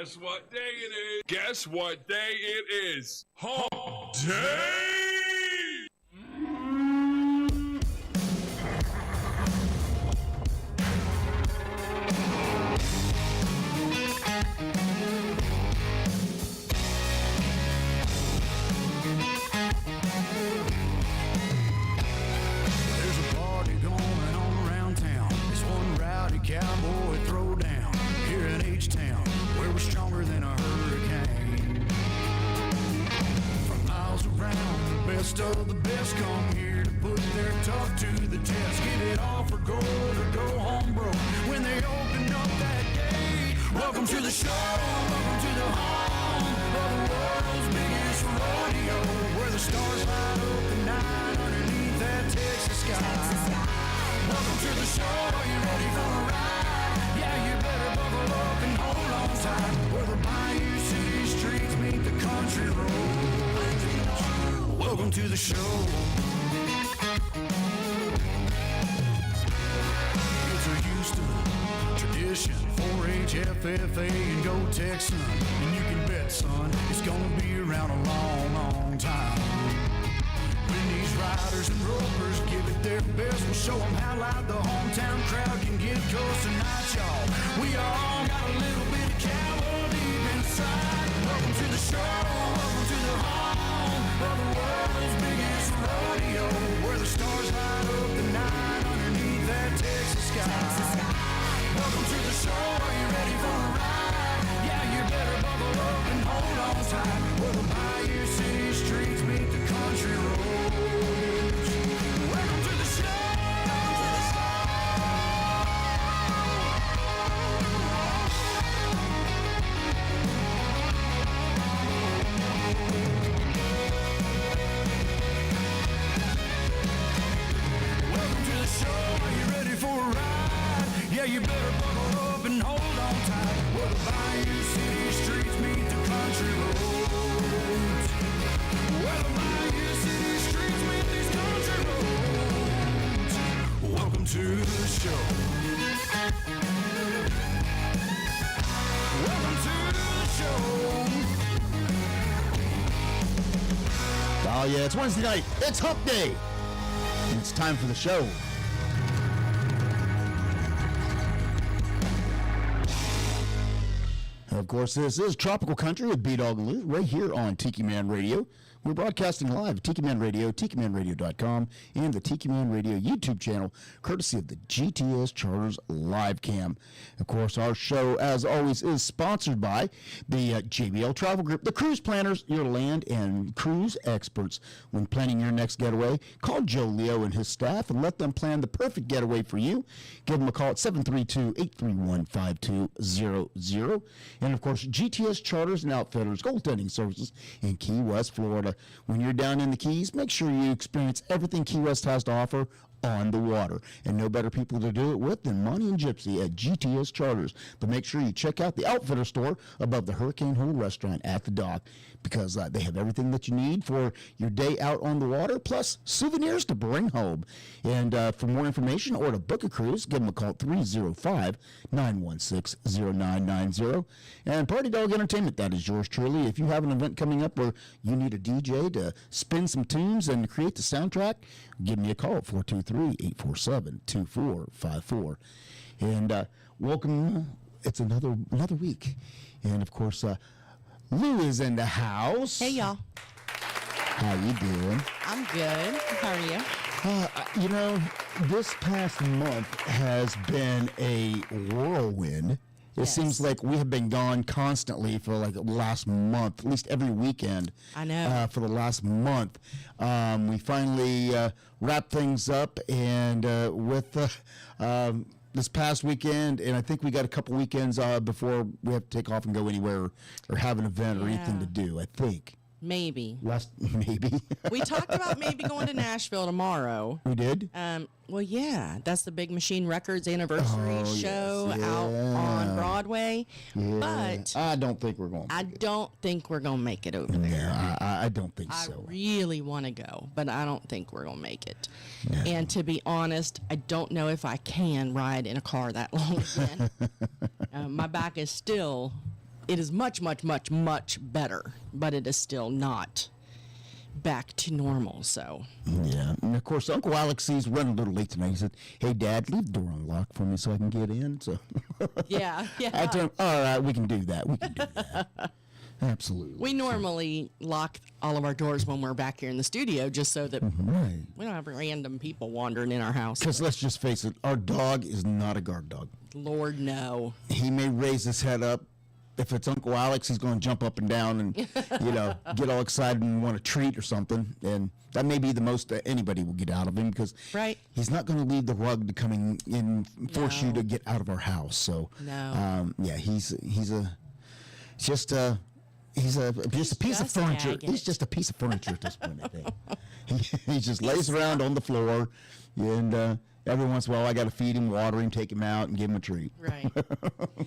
Guess what day it is? Guess what day it is? Hump Day! There's a party going on around town. It's one rowdy cowboy throwdown here in H-Town, where we're stronger than a hurricane. From miles around, the best of the best come here to put their tough to the test. Give it all for gold or go home broke when they open up that gate. Welcome to the show, welcome to the home of the world's biggest rodeo, where the stars light up the night underneath that Texas sky. Welcome to the show, are you ready for a ride? Yeah, you better buckle up and hold on tight, where the bayou city streets meet the country roads. Welcome to the show. It's a Houston tradition, 4-H, FFA, and go Texan. And you can bet, son, it's gonna be around a long, long time. When these riders and ropers give it their best, we'll show them how loud the hometown crowd can get. 'Cause tonight, y'all, we all got a little bit of cowboy deep inside. Welcome to the show, welcome to the home of the world's biggest rodeo, where the stars light up the night underneath that Texas sky. Welcome to the show, are you ready for a ride? Yeah, you better buckle up and hold on tight, where the bayou city streets meet the country roads. Welcome to the show. Welcome to the show, are you ready for a ride? Yeah, you better buckle up and hold on tight, where the bayou city streets meet the country roads. Where the bayou city streets meet these country roads. Welcome to the show. Welcome to the show. Oh, yeah, it's Wednesday night. It's Hump Day. And it's time for the show. Of course, this is Tropical Country with B-Dawg and Lou, right here on Tiki Man Radio. We're broadcasting live at Tiki Man Radio, TikiManRadio.com, and the Tiki Man Radio YouTube channel, courtesy of the GTS Charters Live Cam. Of course, our show, as always, is sponsored by the JBL Travel Group, the cruise planners, your land and cruise experts. When planning your next getaway, call Joe Leo and his staff and let them plan the perfect getaway for you. Give them a call at 732-831-5200. And, of course, GTS Charters and Outfitters, goaltending services in Key West, Florida. When you're down in the Keys, make sure you experience everything Key West has to offer on the water. And no better people to do it with than Monty and Gypsy at GTS Charters. But make sure you check out the Outfitter store above the Hurricane Hole restaurant at the dock, because they have everything that you need for your day out on the water, plus souvenirs to bring home. And for more information or to book a cruise, give them a call at 305-916-0990. And Party Dog Entertainment, that is yours truly. If you have an event coming up where you need a DJ to spin some tunes and create the soundtrack, give me a call at 423-847-2454. And welcome. It's another week. And, of course, Lou is in the house. Hey, y'all. How you doing? I'm good. How are you? You know, this past month has been a whirlwind. It Yes. seems like we have been gone constantly for like the last month, at least every weekend. I know. For the last month. We finally wrapped things up, and with this past weekend, and I think we got a couple weekends before we have to take off and go anywhere or have an event or anything to do, I think. Maybe. Maybe. We talked about maybe going to Nashville tomorrow. We did? Well, yeah. That's the Big Machine Records anniversary show yes, out on Broadway. Yeah. But I don't think we're going to. I don't think we're going to make it over there. No, I don't think I so. really want to go, but I don't think we're going to make it. No. And to be honest, I don't know if I can ride in a car that long again. My back is still it is much, much, much, much better, but it is still not back to normal. So Yeah, and of course Uncle Alex, he's running a little late tonight. He said, "Hey Dad, leave the door unlocked for me so I can get in." So yeah. I told him, "All right, we can do that. We can do that." Absolutely. We normally lock all of our doors when we're back here in the studio just so that Right. we don't have random people wandering in our house. Because let's just face it, our dog is not a guard dog. Lord, no. He may raise his head up. If it's Uncle Alex, he's going to jump up and down and, get all excited and want a treat or something. And that may be the most that anybody will get out of him because Right. he's not going to leave the rug to come in and force you No. to get out of our house. So, No. he's just a piece of just furniture. Daggett. He's just a piece of furniture at this point, I think. He just lays around on the floor, and every once in a while I got to feed him, water him, take him out, and give him a treat. Right.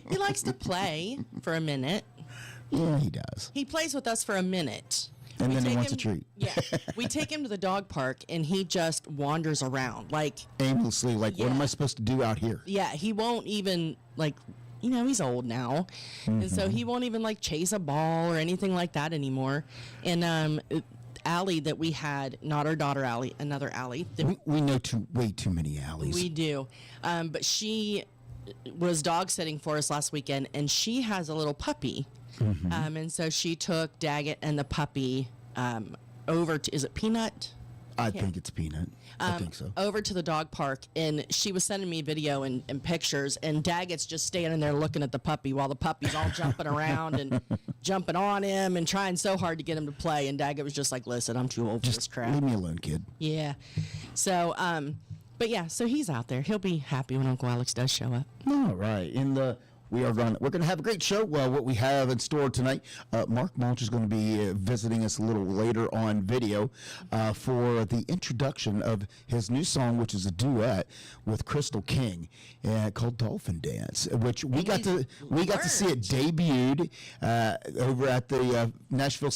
He likes to play for a minute. Yeah, he does. He plays with us for a minute. And We then he take wants a him- treat. Yeah. We take him to the dog park and he just wanders around. Like, Aimlessly, like, what am Yeah. I supposed to do out here? yeah, he won't even, like, he's old now. And so Mm-hmm. he won't even, like, chase a ball or anything like that anymore. And Allie that we had, not our daughter Allie, another Allie. That We know way too many alleys. we do. But she was dog sitting for us last weekend, and she has a little puppy. And so she took Daggett and the puppy over to, is it Peanut? I think it's Peanut. I think so. Over to the dog park, and she was sending me video and pictures, and Daggett's just standing there looking at the puppy while the puppy's all jumping around and jumping on him and trying so hard to get him to play, and Daggett was just like, "Listen, I'm too old for this Just crap." leave me alone, kid. Yeah. So, but yeah, so he's out there. He'll be happy when Uncle Alex does show up. All right. We're going to have a great show. What we have in store tonight, Mark Mulch is going to be visiting us a little later on video for the introduction of his new song, which is a duet with Crystal King called Dolphin Dance, which we got to see it debuted over at the Nashville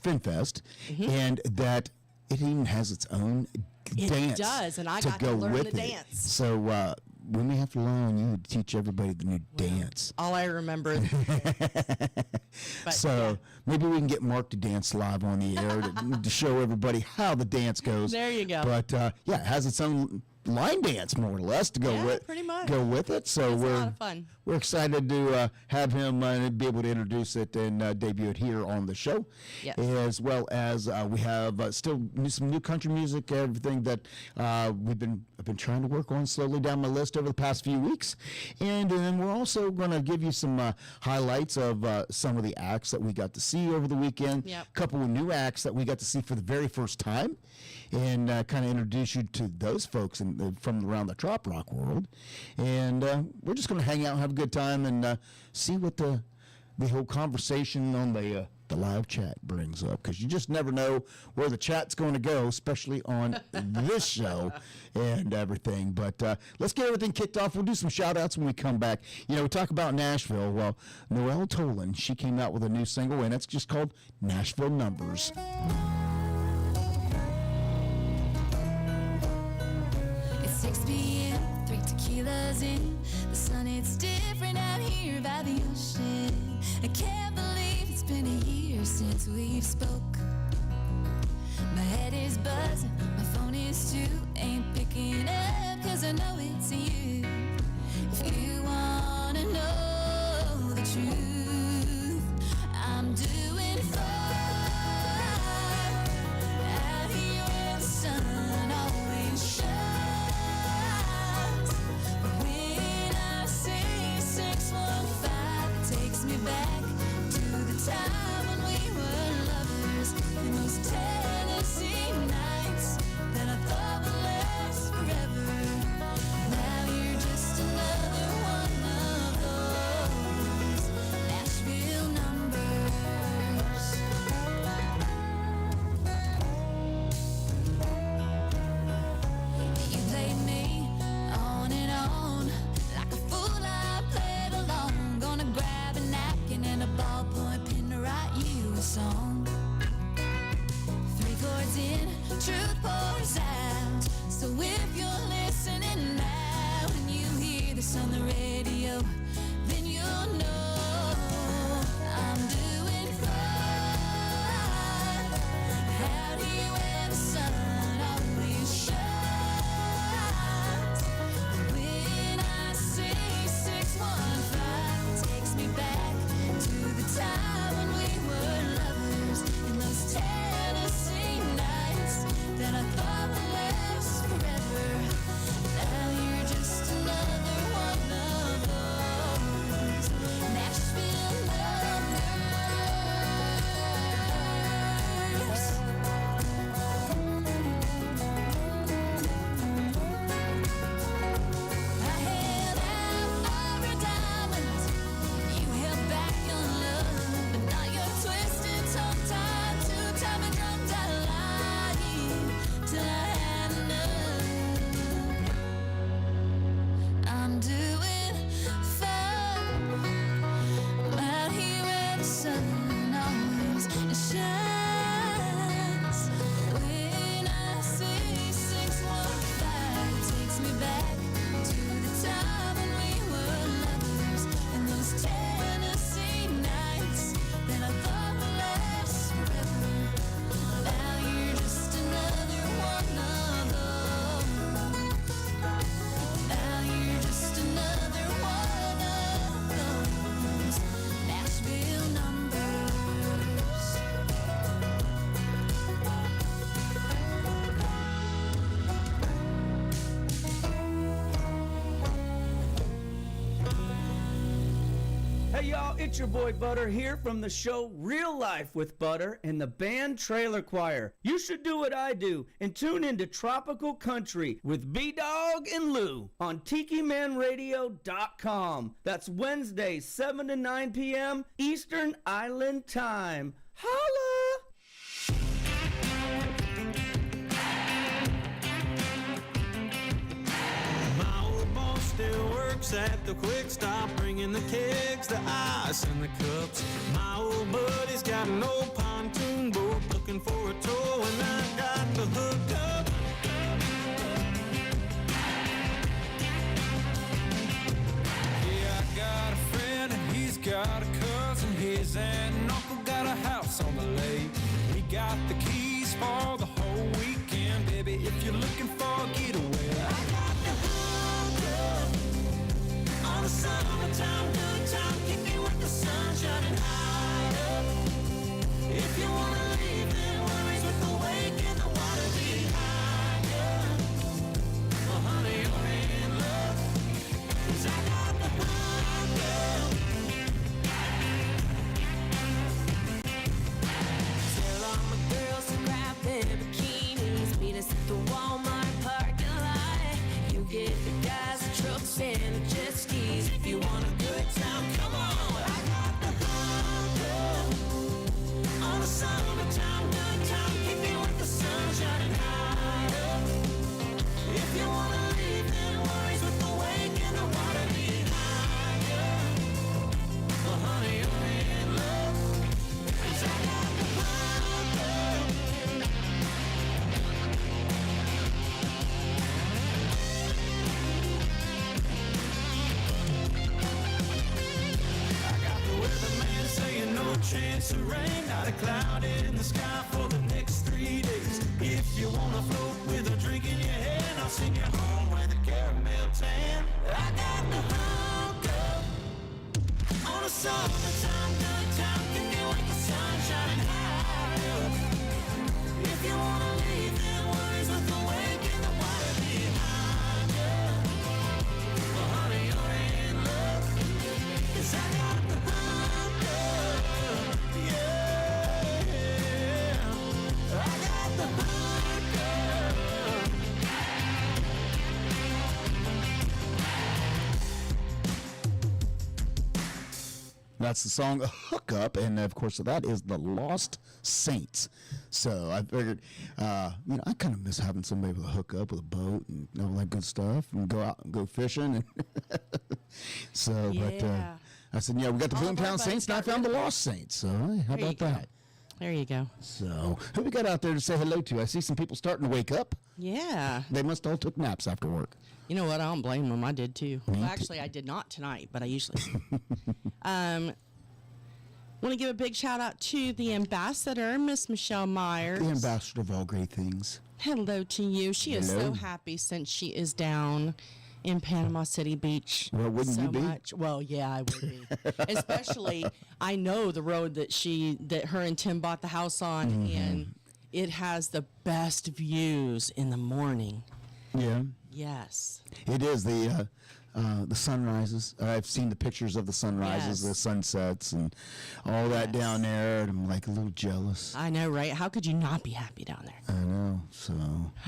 Fin Fest, and that it even has its own dance. It does, and I to got to go learn with the it. dance. So we may have to rely on you to teach everybody the new dance. All I remember is but, So yeah. maybe we can get Mark to dance live on the air to show everybody how the dance goes. There you go. But it has its own line dance more or less to go Yeah, with. pretty much. Go with it. So It's a we're lot of fun. We're excited to have him be able to introduce it and debut it here on the show. Yes. As well as we have still some new country music, everything that I've been trying to work on slowly down my list over the past few weeks. And then we're also going to give you some highlights of some of the acts that we got to see over the weekend. Yep. A couple of new acts that we got to see for the very first time, and kind of introduce you to those folks from around the trop rock world. And we're just going to hang out and have a good time and see what the whole conversation on the live chat brings up, because you just never know where the chat's going to go, especially on this show and everything. But let's get everything kicked off. We'll do some shout outs when we come back. We talk about Nashville. Well, Noelle Tolan, she came out with a new single, and it's just called Nashville Numbers. It's 6 p.m., 3 tequilas in. The sun, it's different out here by the ocean. I can't believe it's been a year since we've spoke. My head is buzzing, my phone is too. Ain't picking up, cause I know it's you. If you wanna know the truth, I'm doing fine out here where the sun always shines. But when I say 615, it takes me back to the time when we were lovers in those Tennessee nights that I thought would last forever. Now you're just another one of those Nashville numbers. You played me on and on like a fool. I played along. Gonna grab a napkin and a ballpoint pen to write you a song. 3 chords in, truth pours out. So if you're listening now and you hear this on the radio, then you'll know shines. When I say 615, it takes me back to the time when we were lovers, and those Tennessee nights that I thought would last forever. Now you're just another one of those. Now you're just another one of those Nashville numbers. Hey y'all, it's your boy Butter here from the show Real Life with Butter and the band Trailer Choir. You should do what I do and tune into Tropical Country with B-Dawg and Lou on TikiManRadio.com. That's Wednesday, 7 to 9 p.m. Eastern Island Time. Holla! My old boss still works at the quick stop, bringing the kegs, the ice, and the cups. My old buddy's got an old pontoon boat, looking for a tow, and I got the hookup. Yeah, I got a friend and he's got a cousin. His aunt and uncle got a house on the lake. We got the keys for the whole weekend, baby. If you're looking for a getaway, I got the hookup. On a summertime good time, keep me with the sun shining high up. If you wanna leave, then worries with the wake and the water behind you. Well, honey, you're in love, 'cause I got the hookup. Tell all my girls to grab their bikinis, meet us at the Walmart parking lot. You get the guys, the trucks, and the jet skis. If you want a good time, come on. I got the hookup. On a summertime good time, keep me with the sun shining high up. If you wanna leave, then worries with the wake and the water behind you. Well, honey, you're in love, 'cause I got the hookup. I got the weatherman saying no chance of rain, not a cloud in the sky for the next 3 days. If you wanna float with a drink in your hand, I'll send you home with a caramel tan. I got the hookup. On a summertime good time, keep me with the sun shining high up. If you wanna leave, then worries with the wake and the water behind you. Well, honey, you're in love, 'cause I got the hookup. Yeah, I got the hookup. That's the song Hookup, and of course that is the Lost Saints. So I figured, I kind of miss having somebody with a hookup with a boat and all that good stuff, and go out and go fishing. And so, but Yeah. I said, yeah, we got the All of our Boomtown buddies Saints, and I got found the rid of Lost Saints. So hey, how There you about go. that? There you go. So who we got out there to say hello to? I see some people starting to wake up. Yeah. They must all took naps after work. You know what? I don't blame them. I did too. Me Well, too. actually, I did not tonight, but I usually do. Want to give a big shout out to the ambassador, Miss Michelle Myers. The ambassador of all great things. Hello to you. She is Hello. so happy since she is down in Panama City Beach. Well, wouldn't so you be? much. Well, yeah, I would be. Especially, I know the road that her and Tim bought the house on, Mm-hmm. and it has the best views in the morning. Yeah. Yes. It is the sunrises. I've seen the pictures of the sunrises, Yes. the sunsets, and all that Yes. down there. And I'm like a little jealous. I know, right? How could you not be happy down there? I know. So,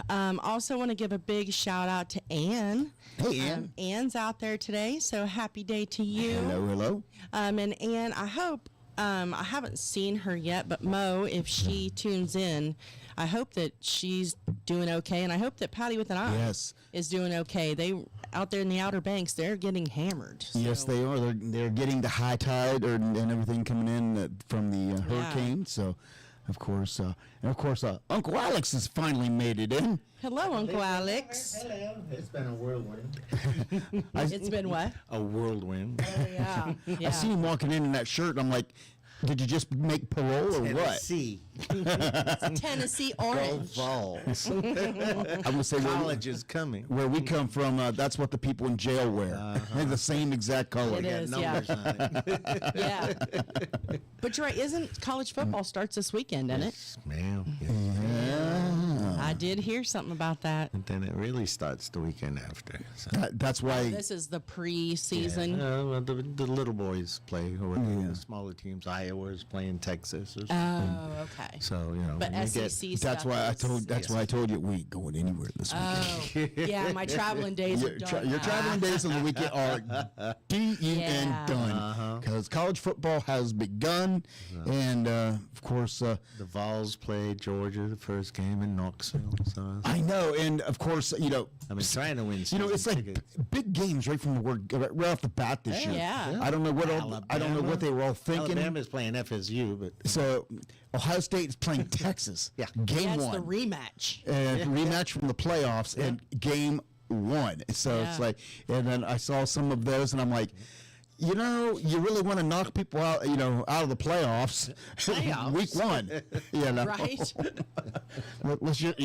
Also want to give a big shout out to Ann. hey, Ann. Ann's out there today, so happy day to you. Hello, hello. And Ann, I hope, I haven't seen her yet, but Mo, if she tunes in, I hope that she's doing okay, and I hope that Patty with an eye Yes. is doing okay. They out there in the Outer Banks, they're getting hammered. Yes, so- they are. They're getting the high tide and everything coming in from the hurricane. So, Of course, Uncle Alex has finally made it in. Hello, Uncle Alex. Hello. It's been a whirlwind. It's been what? A whirlwind. Oh, yeah. I seen him walking in that shirt, and I'm like, did you just make parole or what? Tennessee. Tennessee Go orange. Vols. I'm gonna say College is coming. where we come from. That's what the people in jail wear. They're the same exact color. It is, yeah. Numbers on it. Yeah. But you're right. Isn't college football starts this weekend, isn't it? Yes, ma'am. Yes. I did hear something about that. And then it really starts the weekend after. So. That's why. This is the preseason. Well, the little boys play, or the smaller teams. Iowa is playing Texas or something. Oh, okay. So, you know. But when you SEC stuff. That's why I is- told. That's why I told you we ain't going anywhere this weekend. Oh, yeah. My traveling days are done. Your traveling days on the weekend are done Yeah. done because college football has begun, and of course, The Vols play Georgia the first game in Knoxville. So I know, and of course, I've been trying to win. it's like tickets. big games right from the word right off the bat this year. Yeah. I don't know what they were all thinking. Alabama's playing FSU, but So Ohio State is playing Texas. Yeah. Game Yeah, it's one. the rematch. And rematch from the playoffs and game one. So Yeah. it's like, and then I saw some of those, and I'm like, you really want to knock people out, out of the playoffs, week one, Right? Let's just,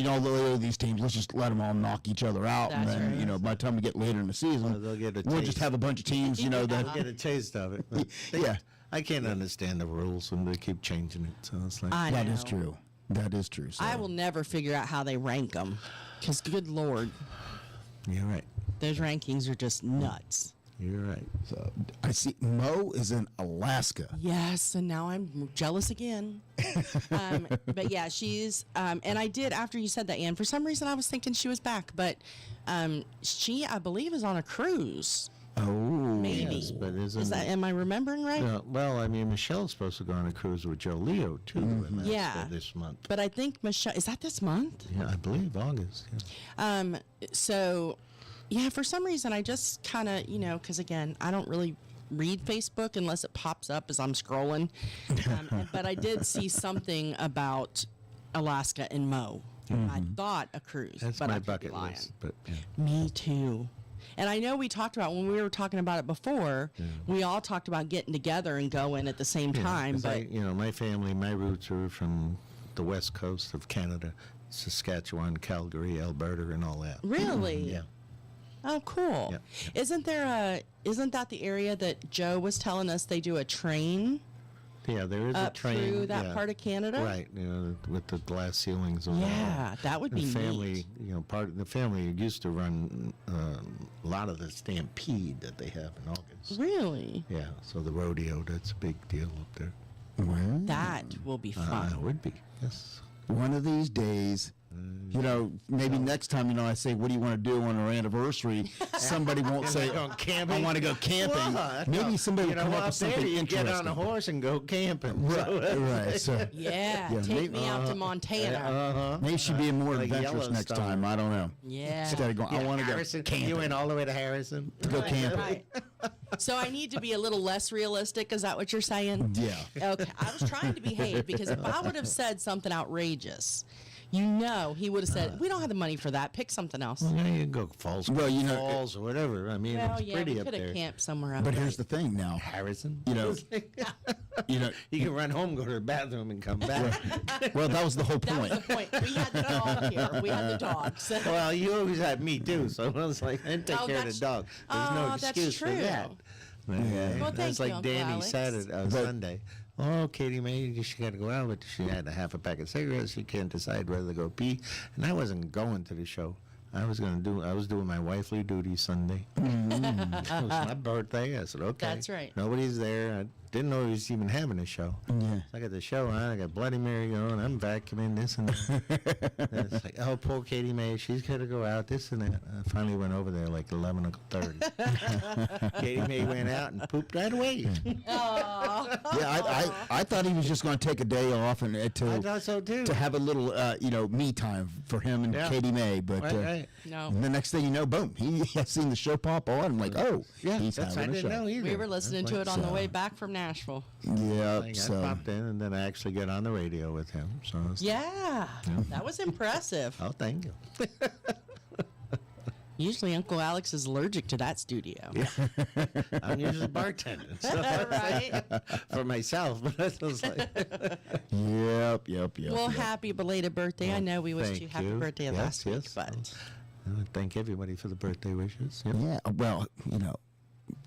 these teams, let's just let them all knock each other out, That's and then, right. by the time we get later in the season, they'll get a we'll taste. just have a bunch of teams, They'll that, get a taste of it. But yeah, I can't understand the rules when they keep changing it. So it's like, I that know. is true. That is true. So. I will never figure out how they rank them. Because, good Lord, you're right. those rankings are just nuts. You're right. So I see Mo is in Alaska. Yes, and now I'm jealous again. But yeah, she's, and I did, after you said that, Ann, for some reason I was thinking she was back, but she, I believe, is on a cruise. Oh, Maybe. Yes, but isn't Is that, am I remembering right? well, I mean, Michelle's supposed to go on a cruise with Joe Leo too. And that's Yeah. for this month. But I think Michelle, is that this month? Yeah, I believe August. Yeah. So, yeah, for some reason I just kind of, because again, I don't really read Facebook unless it pops up as I'm scrolling. But I did see something about Alaska and Mo. I thought a cruise. That's but I my could be bucket lying. list. But yeah. Me too. And I know we talked about, when we were talking about it before, we all talked about getting together and going at the same time. 'Cause But my family, my roots are from the west coast of Canada, Saskatchewan, Calgary, Alberta, and all that. really? Yeah. Oh, cool. Yeah. Isn't that the area that Joe was telling us they do a train Yeah, there is a up train through that yeah. part of Canada? Right, with the glass ceilings. And all Yeah, that would the be family, neat. part of the family used to run a lot of the stampede that they have in August. Really? Yeah, so the rodeo, that's a big deal up there. That will be fun. It would be, yes. one of these days, maybe next time, I say, what do you want to do on our anniversary? Somebody won't say, Going camping? I want to go camping. What? Maybe somebody will come up up with there, something you interesting. get on a horse and go camping. Right. So Yeah, Yeah, take maybe- me out to Montana. maybe she'd be more Like adventurous next Yellowstone. time. I don't know. Yeah. Instead of going, I want to go Harrison, camping. you went all the way to Harrison? To go camping. Right. So I need to be a little less realistic. Is that what you're saying? Yeah. Okay. I was trying to behave because if I would have said something outrageous, he would have said, "We don't have the money for that. Pick something else." Well, yeah, you can go Falls, Well, Falls or whatever. I mean, Well, it's yeah, pretty we up could have there. camped somewhere else. But here's the thing now. Harrison? You You can run home, go to the bathroom, and come back. well, that was the whole that was point. the point. We had the dog here. We had the dogs. Well, you always had me too, so I was like, I take Oh, care of the that's- dog. There's no oh, that's excuse for true. that. Yeah. Well, That's thank you, like Uncle Danny Alex. Saturday, Sunday. Oh, Katie May, she got to go out, but she had a half a pack of cigarettes. She can't decide whether to go pee. And I wasn't going to the show. I was doing my wifely duty Sunday. It was my birthday. I said, okay. That's right. Nobody's there. I didn't know he was even having a show. Yeah. So I got the show on. I got Bloody Mary going. I'm vacuuming this and that. And it's like, oh, poor Katie May. She's got to go out, this and that. I finally went over there like 11:30. Katie May went out and pooped right away. Yeah, I thought he was just going to take a day off and I thought so too. to have a little me time for him and Yeah. Katie May. But Right. No. and the next thing you know, boom, he has seen the show pop on. I'm like, oh, Yeah, he's I having a didn't show. know either. We were listening That's to like- it on the way back from Nashville. Yeah, I so popped in, and then I actually get on the radio with him. So it's- Yeah, that was impressive. Oh, thank you. Usually Uncle Alex is allergic to that studio. I'm usually bartending, so Right? for myself. But it was like, yep. Well, happy belated birthday. I know we wished thank you happy you. birthday Yes, last week, yes. but I would thank everybody for the birthday wishes. Yep. Yeah, well,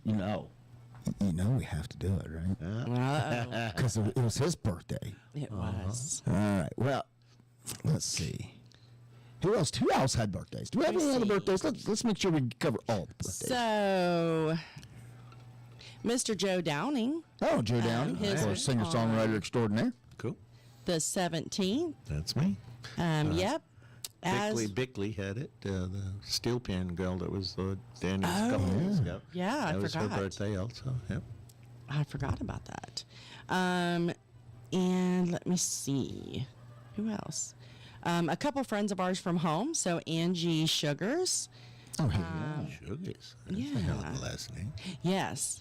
you know, we have to do it, right? uh-oh, Because it was his birthday. it was. All right. Well, let's see. Who else had birthdays? Do we have Let me any other see. birthdays? Let's make sure we cover all the birthdays. So, Mr. Joe Downing, Oh, Joe Downing, his of course, singer-songwriter extraordinaire. Cool. the 17th. That's me. Yep. Bickley had it. The steel pan girl that was Danny's couple years ago. Yeah, I that was forgot. her birthday also. Yep. I forgot about that. And let me see. Who else? A couple friends of ours from home. So Angie Sugars. Oh, Sugars. That's a hell of a last name. Yes.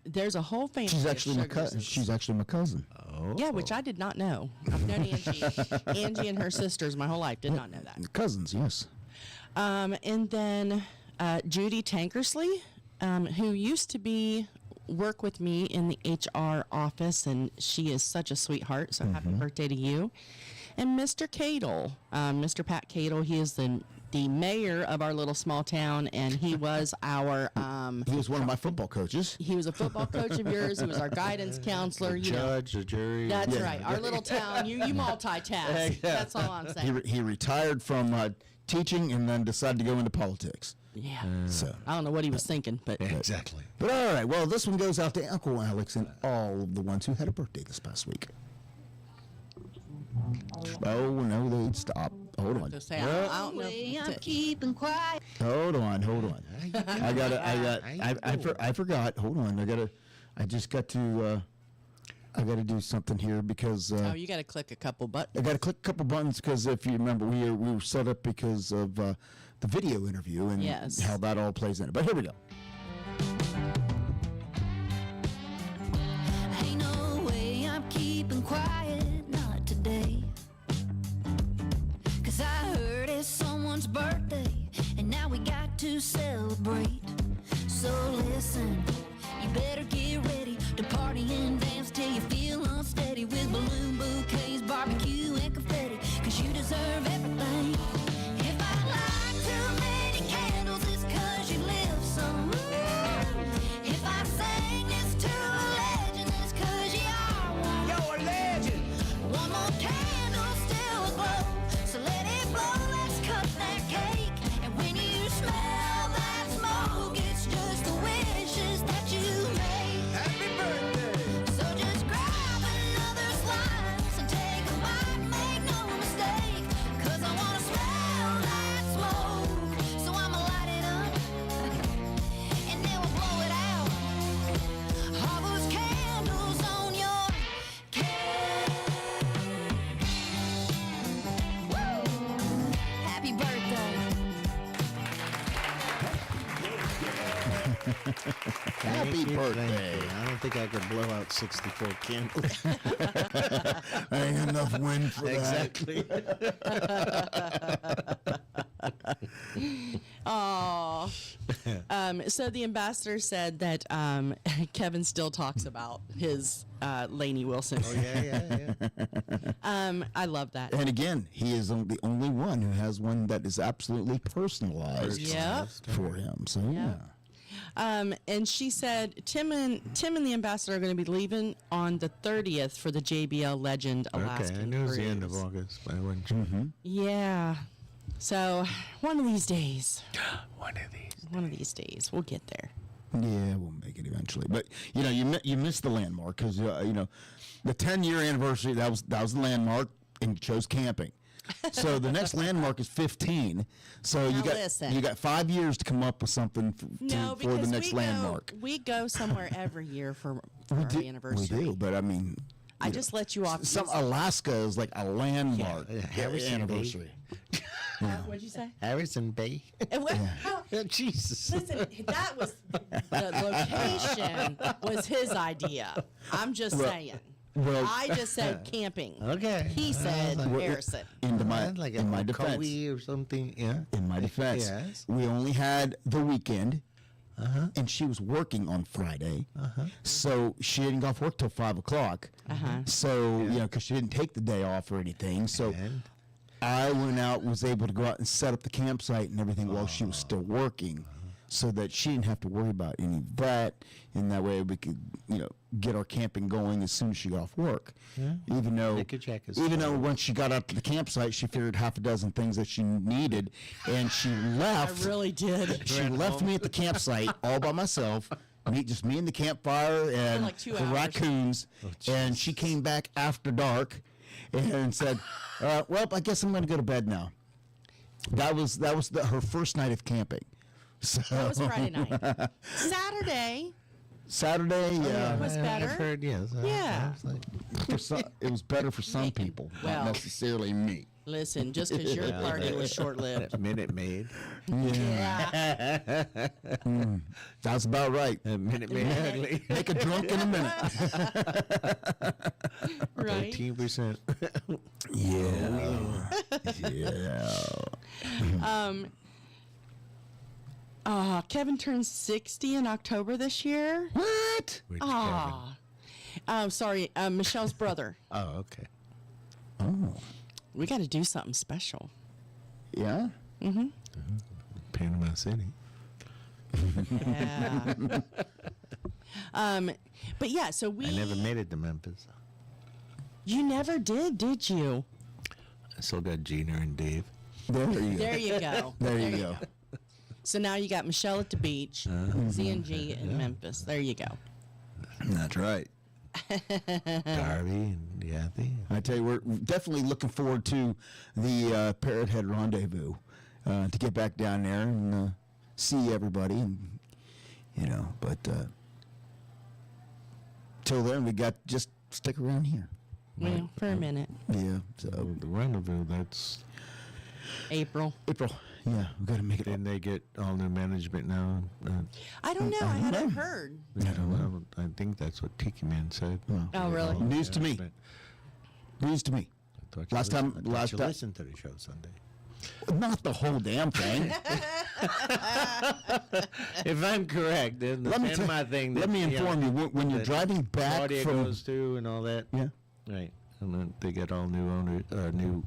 There's a whole family. she's of actually Sugarses. she's actually my cousin. Oh. Yeah, which I did not know. I've known Angie and her sisters my whole life. Did not know that. Cousins, yes. And then Judy Tankersley, who used to work with me in the HR office, and she is such a sweetheart. So happy birthday to you. And Mr. Cadle, Mr. Pat Cadle, he is the mayor of our little small town, and he was our He was one of my football coaches. he was a football coach of yours. He was our guidance counselor. You know, Judge, the jury. that's right. Our little town. You multitask. That's all I'm saying. He retired from teaching and then decided to go into politics. Yeah. So, I don't know what he was thinking, but Exactly. but all right. Well, this one goes out to Uncle Alex and all of the ones who had a birthday this past week. Oh no, they stop. Hold on. to say, I don't know. I'm keeping quiet. Hold on. I forgot. Hold on. I gotta do something here because Oh, you got to click a couple buttons. I gotta click a couple buttons because if you remember, we were set up because of the video interview and Yes. how that all plays in it. But here we go. Ain't no way I'm keeping quiet, not today. 'Cause I heard it's someone's birthday, and now we got to celebrate. So listen, you better get ready to party and dance till you feel unsteady with balloon bouquets, barbecue, and confetti. 'Cause you deserve everything. If I light too many candles, it's 'cause you live some. If I sing this to a legend, it's 'cause you are one. You're a legend. One more candle still aglow, so let it blow, let's cut that cake. And when you smell that smoke, it's just the wishes that you made. Happy birthday. So just grab another slice and take a bite, make no mistake. 'Cause I wanna smell that smoke, so I'ma light it up, and then we'll blow it out. All those candles on your cake. Woo! Happy birthday. Happy birthday. I don't think I could blow out 64 candles. Ain't enough wind for that. Exactly. Oh. So the ambassador said that Kevin still talks about his Lainey Wilson. Oh, yeah. I love that. And again, he is the only one who has one that is absolutely personalized Yep. for him. So yeah. And she said Tim and the ambassador are going to be leaving on the 30th for the JBL Legend Alaskan Okay, I knew it was the end of cruise. August, but I wasn't sure. Yeah. So one of these days, One of these. we'll get there. Yeah, we'll make it eventually. But you missed the landmark because the 10-year anniversary that was the landmark, and you chose camping. So the next landmark is 15. So Now listen. you got 5 years to come up with something for the because next landmark. we go somewhere every year for our anniversary. We do, but I mean, I just let you off. Alaska is like a landmark Yeah, Harrison anniversary. What'd you say? Harrison Bay. And what, Jesus. Listen, that was the location was his idea. I'm just saying. Well, I just said camping. Okay. He said Harrison. in my defense, Maui or something. Yeah. in my defense, Yes. we only had the weekend, and she was working on Friday, so she didn't get off work till 5 o'clock. So because she didn't take the day off or anything, so And I went out, was able to go out and set up the campsite and everything while she was still working, so that she didn't have to worry about any of that, and that way we could, get our camping going as soon as she got off work. Even though, Take a check as even well. though once she got up to the campsite, she figured half a dozen things that she needed, and she I left. really did. She left me at the campsite all by myself. Just me and the campfire and like 2 the hours. raccoons, and she came back after dark, and said, "Well, I guess I'm going to go to bed now." That was her first night of camping. So That was Friday night. Saturday yeah, was better. I've heard, yes. Yeah. I was like, for some, it was better for some people, Well. not necessarily me. Listen, just because your party was short-lived. that Minute Maid. Yeah. That's about right. Minute Maid ugly. Make a drunk in a minute. Right. 13%. Kevin turned 60 in October this year. What? Which Ah. Oh, sorry. Michelle's brother. Kevin? Oh, okay. Oh, We got to do something special. yeah. Panama City. Yeah. But yeah, so I never made it to Memphis. You never did you? I still got Gina and Dave. There you go. There you go. There you go. So now you got Michelle at the beach, Z&G in Memphis. There you go. That's right. Darby and Yathy. I tell you, we're definitely looking forward to the Parrot Head Rendezvous to get back down there and see everybody, and But till then, we got just stick around here. Well, for a minute. Yeah. So The rendezvous, that's... April. April. Yeah, we got to make it. Didn't they get all new management now? I don't know. I hadn't heard. I think that's what Tiki Man said. Oh, really? All new News to me. management. News to me. I thought you Last time- listened- I thought last you time- listened to the show Sunday. Not the whole damn thing. If I'm correct, then the Panama thing. Let me inform you. When you're that driving back Claudia from goes to and all that. yeah. Right. And then they get all new owners, new.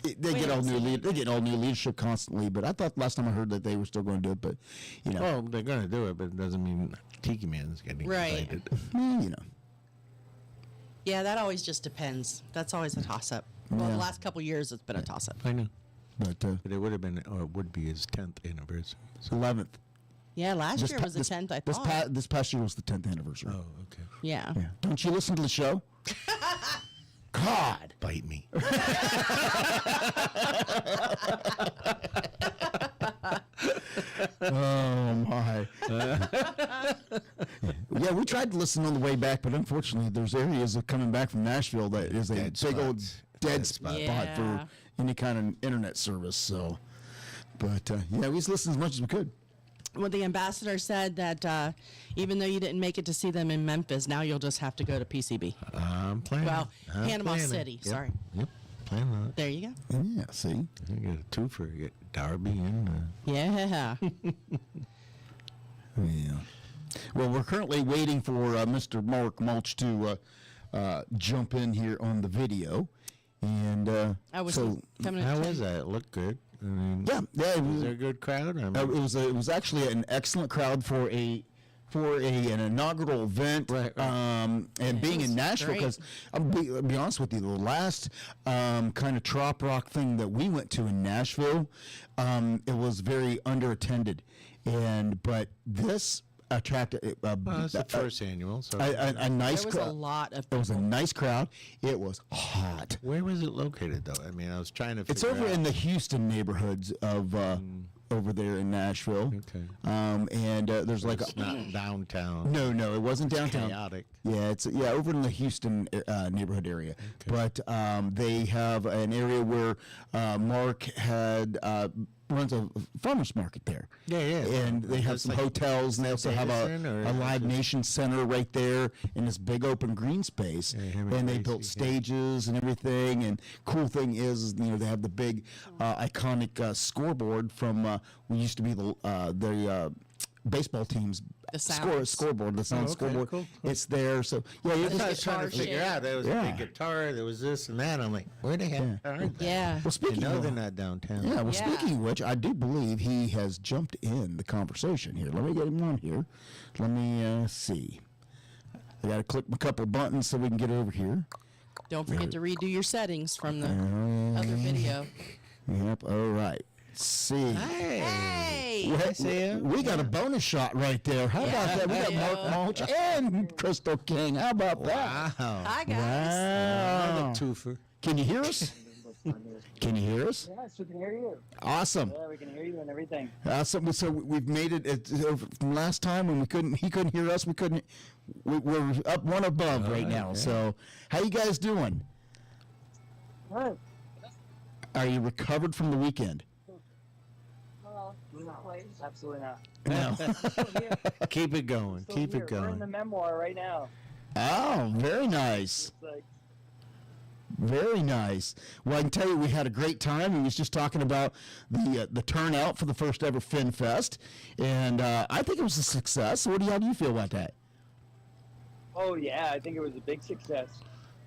They Wait get all a new second. they get all new leadership constantly, but I thought last time I heard that they were still going to do it, but Well, they're going to do it, but it doesn't mean Tiki Man's getting Right. invited. Yeah, that always just depends. That's always a toss-up. Well, Yeah. the last couple years, it's been a toss-up. I know. But But it would have been, or it would be his 10th anniversary. So. 11th. Yeah, last year pa- was the 10th, I this thought. this past year was the 10th anniversary. Oh, okay. Yeah. Yeah. Don't you listen to the show? God. Bite me. Oh my. Yeah, we tried to listen on the way back, but unfortunately, there's areas of coming back from Nashville that is a Dead big old spots. dead spot Yeah. for any kind of internet service. So, but yeah, we just listened as much as we could. Well, the ambassador said that even though you didn't make it to see them in Memphis, now you'll just have to go to PCB. I'm planning. Well, I'm Panama planning. City, Yep. sorry. Yep. Planning on it. There you go. Yeah, see. I get a twofer. I get Darby and Yeah. Yeah. Well, we're currently waiting for Mr. Mark Mulch to jump in here on the video, and I was so coming how at was 10. that? It looked good. I mean, yeah, yeah. was there a good crowd? I mean, It was actually an excellent crowd for an inaugural event, Right. And being was in Nashville, great. because I'll be honest with you, the last kind of trop rock thing that we went to in Nashville, it was very underattended, but this attracted well, it's the first annual. So a nice There was a crowd. lot of It was a nice crowd. It was hot. where was it located, though? I mean, I was trying to. It's figure over out. in the Houston neighborhoods of over there in Nashville. Okay. And there's like It's not downtown. no, it wasn't downtown. Chaotic. Yeah, it's over in the Houston neighborhood area. But they have an area where Mark had runs a farmers market there. Yeah. And they have It's some like hotels, and they also have Davidson, or a Live Nation center right there in this big open green space. him and And they Tracy, built yeah. stages and everything. And cool thing is they have the big iconic scoreboard from we used to be the baseball team's The Sounds. scoreboard, the sound okay, scoreboard. cool. It's there. So yeah, you're I was just trying to guitar figure shape. out. There was a Yeah. big guitar. There was this and that. I'm like, where the heck are they? Yeah. well. Speaking You know of they're not downtown. yeah, well, Yeah. speaking of which, I do believe he has jumped in the conversation here. Let me get him on here. Let me see. I got to click a couple buttons so we can get over here. Don't forget to redo your settings from the Oh, other video. Yep. All right. See. Hey! We got a bonus shot right there. How about that? We got Yeah. Mark Mulch and Crystal King. How about that? Wow. Hi, guys. Wow. Another twofer. Can you hear us? Can you hear us? Yes, we can hear you. Awesome. Yeah, we can hear you and everything. Awesome. So we've made it from last time when he couldn't hear us. We're up one above right now. okay. So how you guys doing? Good. Are you recovered from the weekend? No, absolutely not. No. Still here. Keep it going. Still Keep here. it We're in the going. memoir right now. Oh, very nice. It's like, Very nice. Well, I can tell you we had a great time. We was just talking about the turnout for the first ever Fin Fest, and I think it was a success. How do you feel about that? oh yeah, I think it was a big success.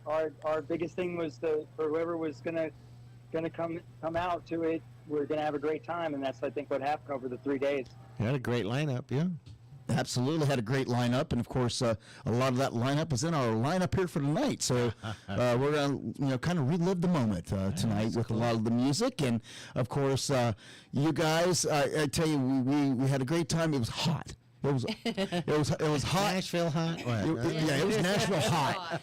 Our biggest thing was for whoever was gonna come out to it, we're gonna have a great time, and that's I think what happened over the 3 days. You had a great lineup, yeah. Absolutely, had a great lineup, and of course, a lot of that lineup is in our lineup here for tonight. So we're gonna, kind of relive the moment tonight with a lot of the music, and of course, you guys. I tell you, we had a great time. It was hot. It was hot. Nashville hot? What? It was Nashville hot,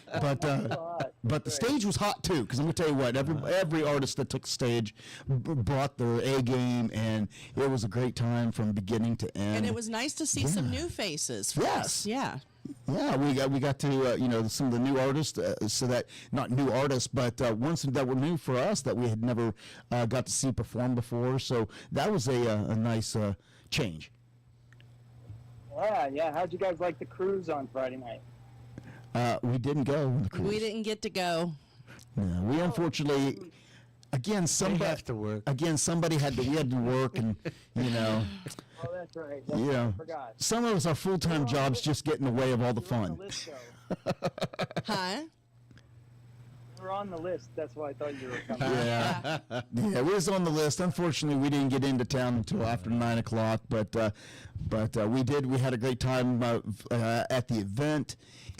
but the stage was hot too. Because I'm gonna tell you what, every artist that took the stage brought their A game, and it was a great time from beginning to end. And it was nice to see some new faces. For Yes. us. Yeah. Yeah, we got to some of the new artists, so that not new artists, but ones that were new for us that we had never got to see perform before. So that was a nice change. Yeah. How'd you guys like the cruise on Friday night? We didn't go on the cruise. We didn't get to go. No, we unfortunately, again, somebody have to work. Again, somebody we had to work, and Oh, that's right. I forgot. some of us, our full-time jobs just get in the way of all the We're on fun. the list, though. Huh? We're on the list. That's why I thought you were coming. Yeah, yeah, we was on the list. Unfortunately, we didn't get into town until after 9 o'clock. But we did. We had a great time at the event,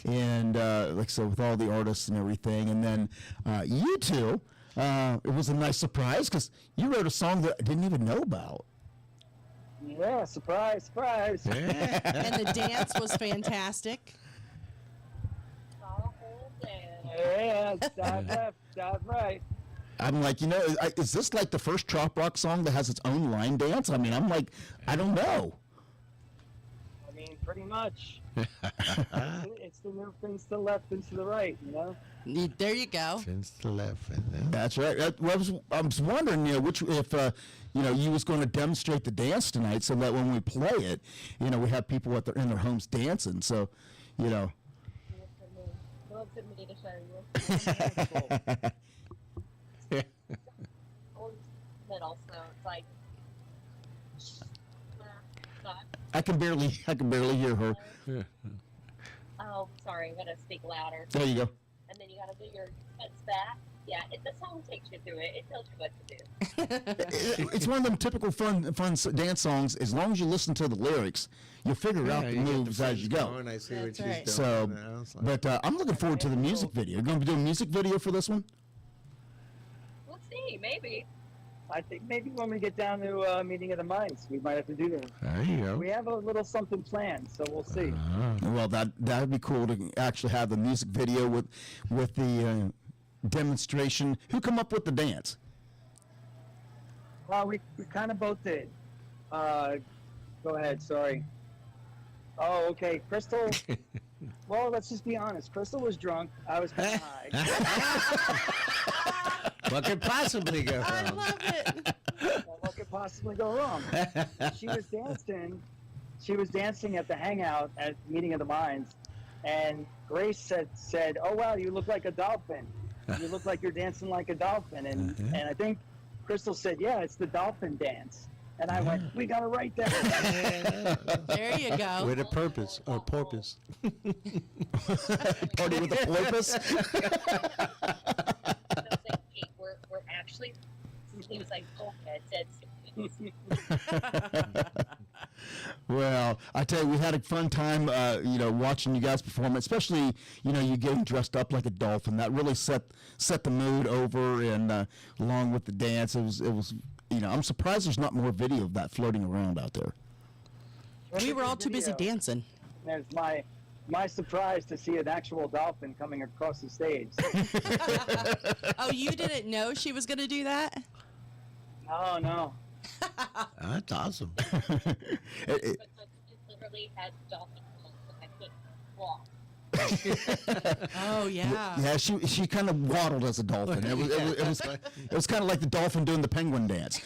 and like I said, with all the artists and everything. And then you two, it was a nice surprise because you wrote a song that I didn't even know about. Yeah, surprise. And the dance was fantastic. Yeah, dive left, dive right. I'm like, is this like the first trop rock song that has its own line dance? I mean, I'm like, I don't know. I mean, pretty much. It's the new fins to the left, fins to the right, There you go. Fins to the left. And then That's right. I was wondering, if you was going to demonstrate the dance tonight, so that when we play it, we have people in their homes dancing. So, Looks at me to show you. Middle, so it's like. I can barely hear her. Oh, sorry, I'm gonna speak louder. There you go. And then you gotta do your heads back. Yeah, the song takes you through it. It tells you what to do. It's one of them typical fun dance songs. As long as you listen to the lyrics, you'll figure out the you get moves as you go. going, I see That's what right. she's So, doing. I was like, but I'm looking forward to the music video. You're going to be doing a music video for this one? We'll see, maybe. I think maybe when we get down to Meeting of the Minds, we might have to do that. there you go. We have a little something planned, so we'll see. Well, that would be cool to actually have the music video with the demonstration. Who come up with the dance? Well, we kind of both did. Go ahead. Sorry. Oh, okay. Crystal. Well, let's just be honest. Crystal was drunk. I was kind of high. What could possibly go I wrong? love it. Well, what could possibly go wrong? She was dancing. She was dancing at the hangout at Meeting of the Minds, and Grace said, "Oh wow, you look like a dolphin. You look like you're dancing like a dolphin." And I think Crystal said, "Yeah, it's the dolphin dance." And I went, "We got to write that." There you go. With a purpose or porpoise. Party with a porpoise. So I was like, "Hey, we're actually." He was like, "Okay," it said. Well, I tell you, we had a fun time, watching you guys perform, especially, you getting dressed up like a dolphin. That really set the mood over, and along with the dance, it was. I'm surprised there's not more video of that floating around out there. We were all too busy dancing. There's my surprise to see an actual dolphin coming across the stage. Oh, you didn't know she was going to do that? No. That's awesome. But it literally had dolphin clothes, and I couldn't walk. Oh, yeah. Yeah, she kind of waddled as a dolphin. It was kind of like the dolphin doing the penguin dance.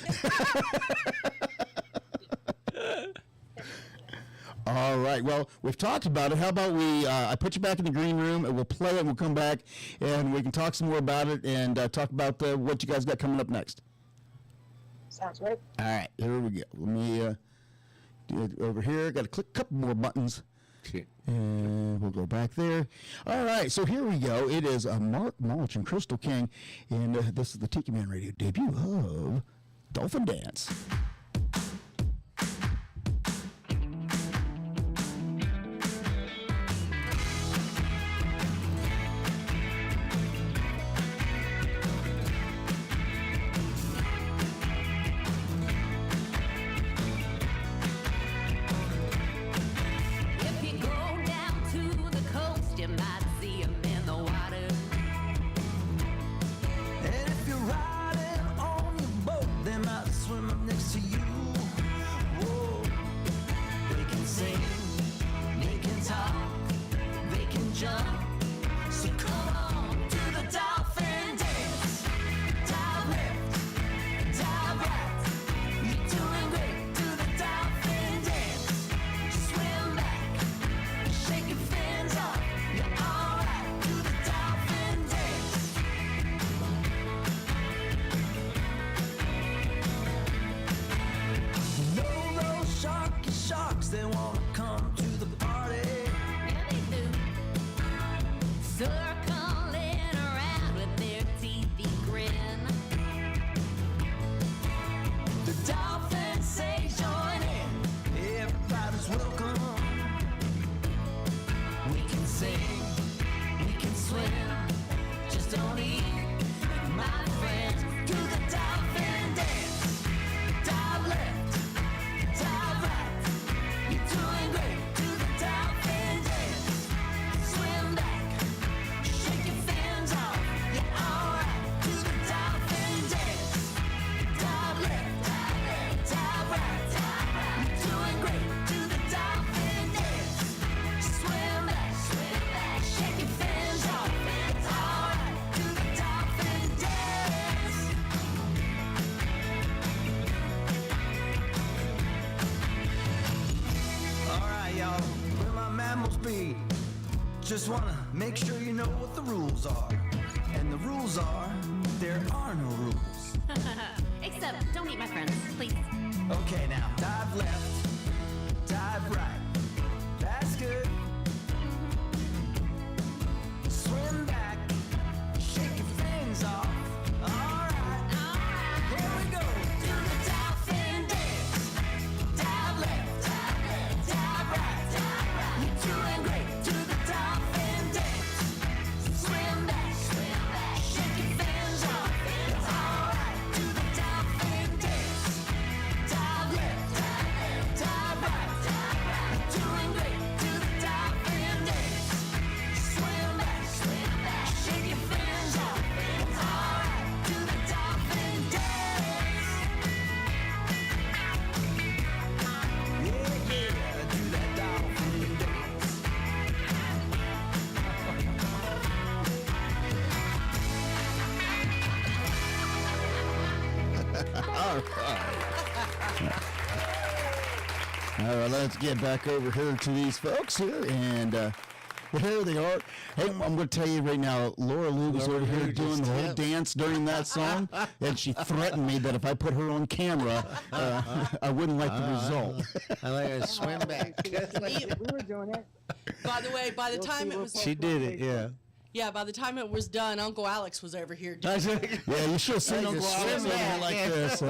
All right. Well, we've talked about it. How about I put you back in the green room, and we'll play it, and we'll come back, and we can talk some more about it, and talk about what you guys got coming up next. Sounds great. All right. Here we go. Let me do it over here. Got to click a couple more buttons. And we'll go back there. All right, so here we go. It is Mark Mulch and Crystal King, and this is the Tiki Man Radio debut of Dolphin Dance. If you go down to the coast, you might see 'em in the water. And if you're riding on your boat, they might swim up next to you. Whoa. They can sing, they can talk, they can jump. So come on to the dolphin dance. Dive left, dive right. You're doing great to the dolphin dance. Swim back, shake your fins off. You're alright to the dolphin dance. No, those sharks, they wanna come to the party. Yeah, they do. Circling around with their teethy grin. The dolphins say join in, everybody's welcome. We can sing, we can swim, just don't eat, my friends. Do the dolphin dance, dive left, dive right. You're doing great. Do the dolphin dance, swim back, shake your fins off. You're alright. Do the dolphin dance, dive left, dive right. You're doing great. Do the dolphin dance, swim back, shake your fins off. It's alright. Do the dolphin dance. Alright, y'all, where my mammals be? Just wanna make sure you know what the rules are. And the rules are, there are no rules. Except, don't eat my friends, please. Okay, now, dive left, dive right. That's good. Swim back, shake your fins off. Alright, here we go. Do the dolphin dance. Dive left, dive right. You're doing great. Do the dolphin dance. Swim back, shake your fins off. It's alright. Do the dolphin dance. Dive left, dive right. All right, let's get back over here to these folks here, and here they are. Hey, I'm going to tell you right now, Laura Lou was over here doing the whole dance during that song, and she threatened me that if I put her on camera, I wouldn't like the result. I like her to swim back. We were doing it. By the way, by the time it was She did it, yeah. yeah, by the time it was done, Uncle Alex was over here. Yeah, you should have seen Uncle Alex over here like this.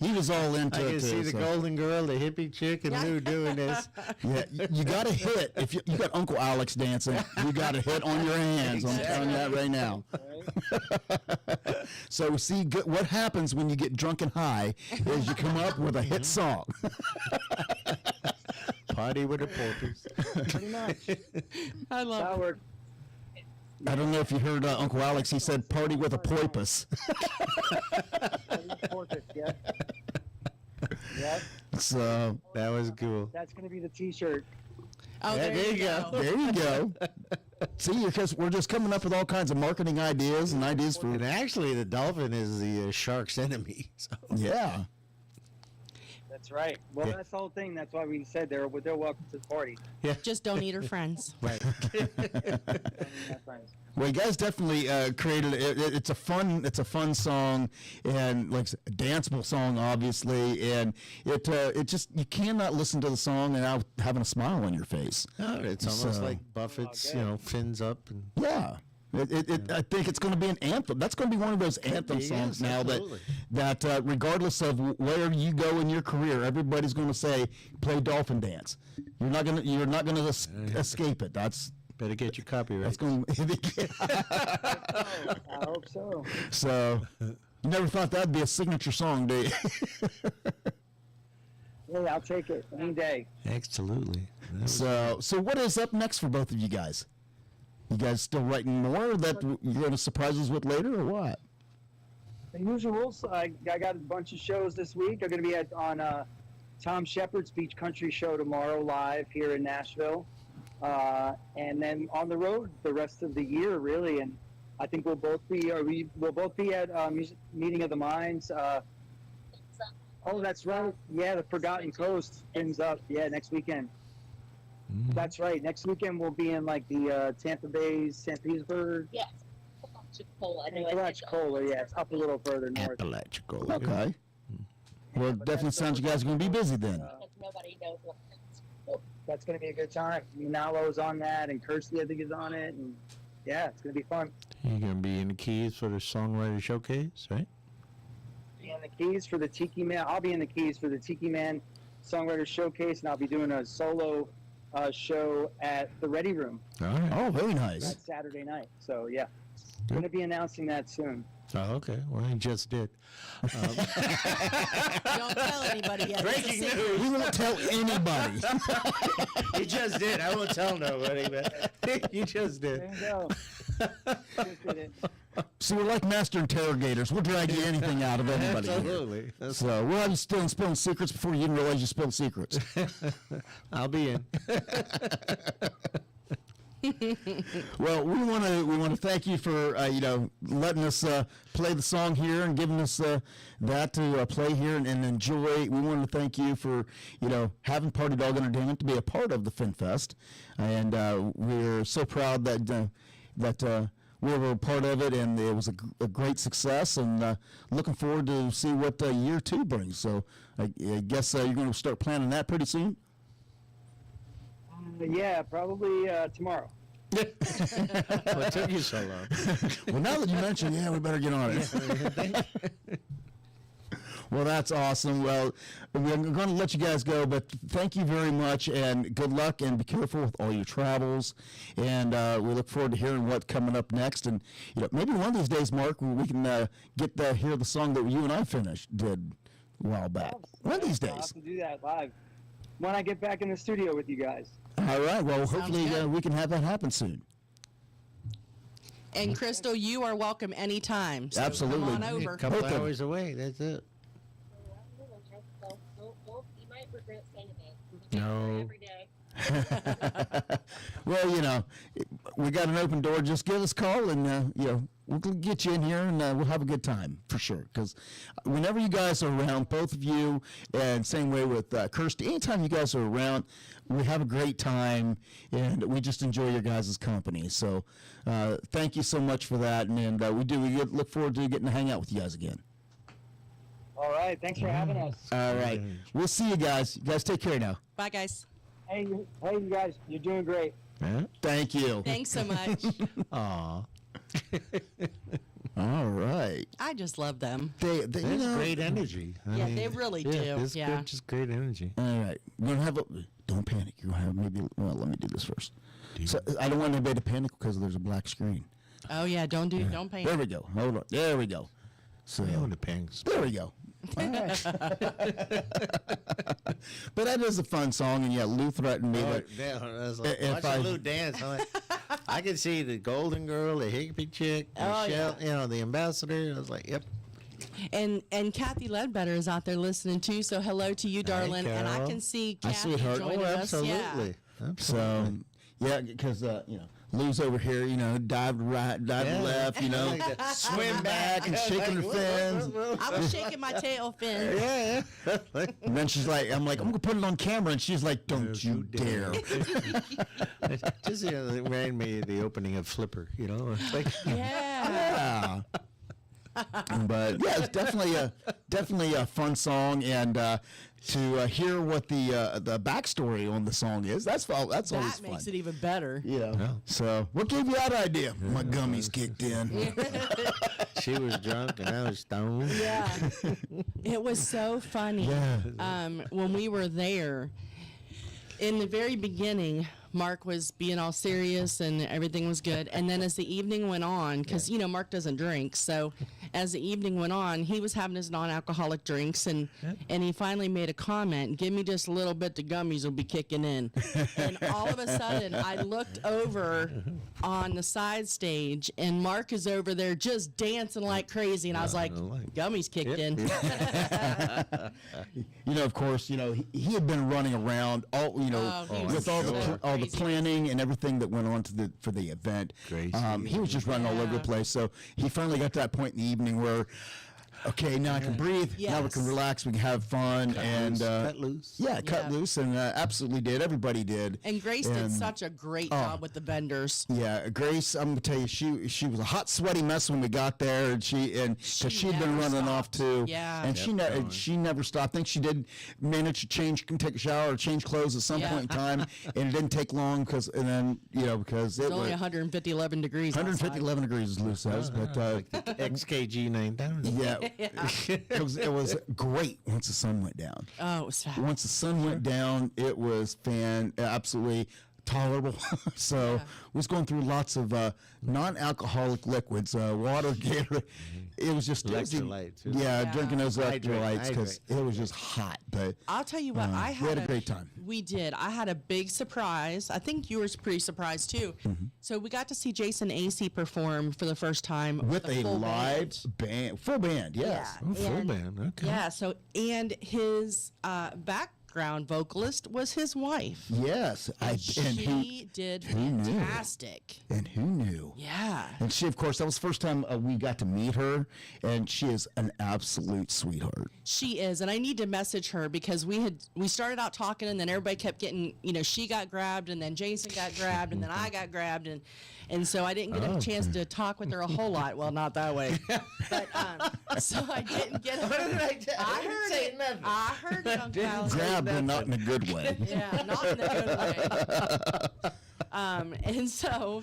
He was all into I it can see too. the so. golden girl, the hippie chick, and Lou doing this. Yeah, you got to hit. If you got Uncle Alex dancing, you got to hit on your hands. I'm telling you that right now. So see, what happens when you get drunk and high is you come up with a hit song. Party with the porpoise. Pretty much. I love That it. worked. I don't know if you heard Uncle Alex. He said party with a porpoise. Yeah. Yep. So That was cool. That's going to be the T-shirt. Oh, Yeah, there you go. there you go. See, because we're just coming up with all kinds of marketing ideas and ideas for And actually, the dolphin is the shark's enemy. So. yeah. That's right. Well, Yeah. that's the whole thing. That's why we said they're welcome to the party. Just don't eat her friends. Right. That's right. Well, you guys definitely created it. It's a fun song, and like a danceable song, obviously. And it just you cannot listen to the song without having a smile on your face. Oh, it's almost So- like Buffett's, fins up. And Yeah. I think it's going to be an anthem. That's going to be one of those anthem be, songs yes, now absolutely. that regardless of where you go in your career, everybody's going to say, "Play dolphin dance." You're not going to escape it. That's better get your copyright. that's going. I hope so. So you never thought that'd be a signature song, do you? Yeah, I'll take it any day. Absolutely. That was- So what is up next for both of you guys? You guys still writing more that you're going to surprise us with later, or what? The usual. So I got a bunch of shows this week. I'm going to be on Tom Shepard's Beach Country Show tomorrow, live here in Nashville, and then on the road the rest of the year, really. And I think we'll both be at Music Meeting of the Minds. Oh, that's right. Yeah, the Forgotten Coast ends up. Yeah, next weekend. That's right. Next weekend we'll be in like the Tampa Bay's St. Petersburg. Yes. Apalachicola. I know I said Apalachicola, yeah, it's up a little further north. Apalachicola. Okay. Well, it definitely sounds you guys are going to be busy then. because nobody knows what. That's going to be a good time. Nalo's on that, and Kirsty, I think, is on it, and yeah, it's going to be fun. You're going to be in the keys for the songwriter showcase, right? Be in the keys for the Tiki Man. I'll be in the keys for the Tiki Man Songwriter Showcase, and I'll be doing a solo show at the Ready Room All right. Oh, very nice. that Saturday night. So yeah, going to be announcing that soon. Oh, okay. Well, I just did. Don't tell anybody yet. It's a Breaking secret. news. We won't tell anybody. You just did. I won't tell nobody, but you just There did. you go. Just did it. See, we're like master interrogators. We'll drag you anything out of anybody. here. Absolutely. So we'll have you still spilling secrets before you even realize you spilled secrets. I'll be in. Well, we want to thank you for letting us play the song here and giving us that to play here and enjoy. We want to thank you for having Party Dog Entertainment to be a part of the FinFest, and we're so proud that we were a part of it, and it was a great success. And looking forward to see what year 2 brings. So I guess you're going to start planning that pretty soon. Yeah, probably tomorrow. What took you so long? Well, now that you mentioned, we better get on it. Well, that's awesome. Well, we're going to let you guys go, but thank you very much, and good luck, and be careful with all your travels. And we look forward to hearing what's coming up next. And maybe one of these days, Mark, we can hear the song that you and I did a while back. One of these I'll have days. to do that live when I get back in the studio with you guys. All right. Well, hopefully good. we can have that happen soon. And Crystal, you are welcome anytime. So Absolutely. Come on over. A couple Okay. hours away. That's it. You might regret saying that. No. Every day. Well, we got an open door. Just give us a call, and we'll get you in here and we'll have a good time for sure. Because whenever you guys are around, both of you, and same way with Kirsty, anytime you guys are around, we have a great time and we just enjoy your guys' company. So thank you so much for that. And we look forward to getting to hang out with you guys again. All right. Thanks for having us. All right. We'll see you guys. You guys take care now. Bye, guys. Hey, you guys, you're doing great. Thank you. Thanks so much. Aw. All right. I just love them. They There's great energy. I Yeah, mean, they really do. It's Yeah. good, just great energy. All right. We're going to have don't panic. You're going to have maybe, well, let me do this first. So I don't want anybody to panic because there's a black screen. Oh yeah, don't pay. There we go. Hold on. There we go. So I own the pants. there we go. All right. But that is a fun song, and yeah, Lou threatened me that if I- watching Lou dance, I'm like, I could see the Golden Girl, the Hippie chick, Michelle, the ambassador. I was like, yep. And Kathy Ledbetter is out there listening too. So hello to you, darling. And I Carol. can see Hi, Kathy sweetheart. joining us. Yeah. So yeah, because Lou's over here, dived right, dived left, swim back and shaking her fins. I was shaking my tail fin. Yeah. And then she's like, I'm gonna put it on camera, and she's like, don't you dare. Just it reminded me of the opening of Flipper. It's like Yeah. Yeah. But yeah, it's definitely a fun song, and to hear what the backstory on the song is, that's always That fun. makes it even better. Yeah. So what gave you that idea? My gummies kicked in. she was drunk and I was stoned. Yeah. It was so funny. Yeah. When we were there, in the very beginning, Mark was being all serious and everything was good. And then as the evening went on, because, Mark doesn't drink. So as the evening went on, he was having his non-alcoholic drinks. And he finally made a comment, give me just a little bit, the gummies will be kicking in. And all of a sudden, I looked over on the side stage, and Mark is over there just dancing like crazy. And I was like, gummies kicked in. Of course, he had been running around all, with all the planning and everything that went on for the event. He was just running all over the place. So he finally got to that point in the evening where, okay, now I can breathe. Now we can relax. We can have fun cut loose. Yeah, cut loose, and absolutely did. Everybody did. And Grace did such a great job with the vendors. Yeah, Grace, I'm gonna tell you, she was a hot, sweaty mess when we got there, and because she'd been running off too. Yeah, and she never stopped. I think she did manage to take a shower or change clothes at some point in time, and it didn't take long because it It's was only 150, 11 degrees. 150, outside. 11 degrees, as Lou says, but like the XKG 9000. yeah. It was great once the sun went down. Oh, it was fast. Once the sun went down, it was absolutely tolerable. So we was going through lots of non-alcoholic liquids, water, Gatorade. It was just Electrolytes. Drinking those Hydrate, electrolytes because it was just hot. But I'll tell you what, we had a great time. We did. I had a big surprise. I think you were pretty surprised too. So we got to see Jason Acey perform for the first time with a full live band, full band. Yes, Full band. Okay. Yeah. So and his background vocalist was his wife. Yes, She did fantastic. And who knew? Yeah. And she, of course, that was the first time we got to meet her, and she is an absolute sweetheart. She is, and I need to message her because we started out talking, and then everybody kept getting, she got grabbed, and then Jason got grabbed, and then I got grabbed, and so I didn't get a chance to talk with her a whole lot. Well, not that way, but so I didn't get. I heard it on Kyle's. Grabbed, but not in a good way. Yeah, not in a good way. And so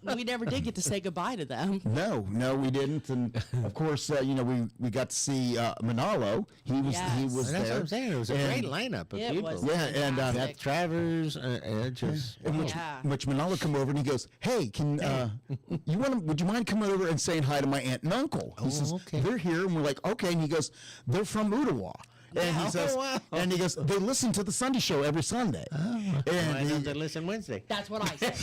we never did get to say goodbye to them. No, we didn't. And of course, we got to see Manalo. He was That's there. what I'm saying. It was a great lineup of It people. was and fantastic. Travers, which Manalo come over and he goes, "Hey, would you mind coming over and saying hi to my aunt and uncle?" He says, okay. "They're here," and we're like, "Okay." And he goes, "They're from Ottawa." And he says, and he goes, they listen to the Sunday show every Sunday. Why And don't they listen Wednesday? That's what I said.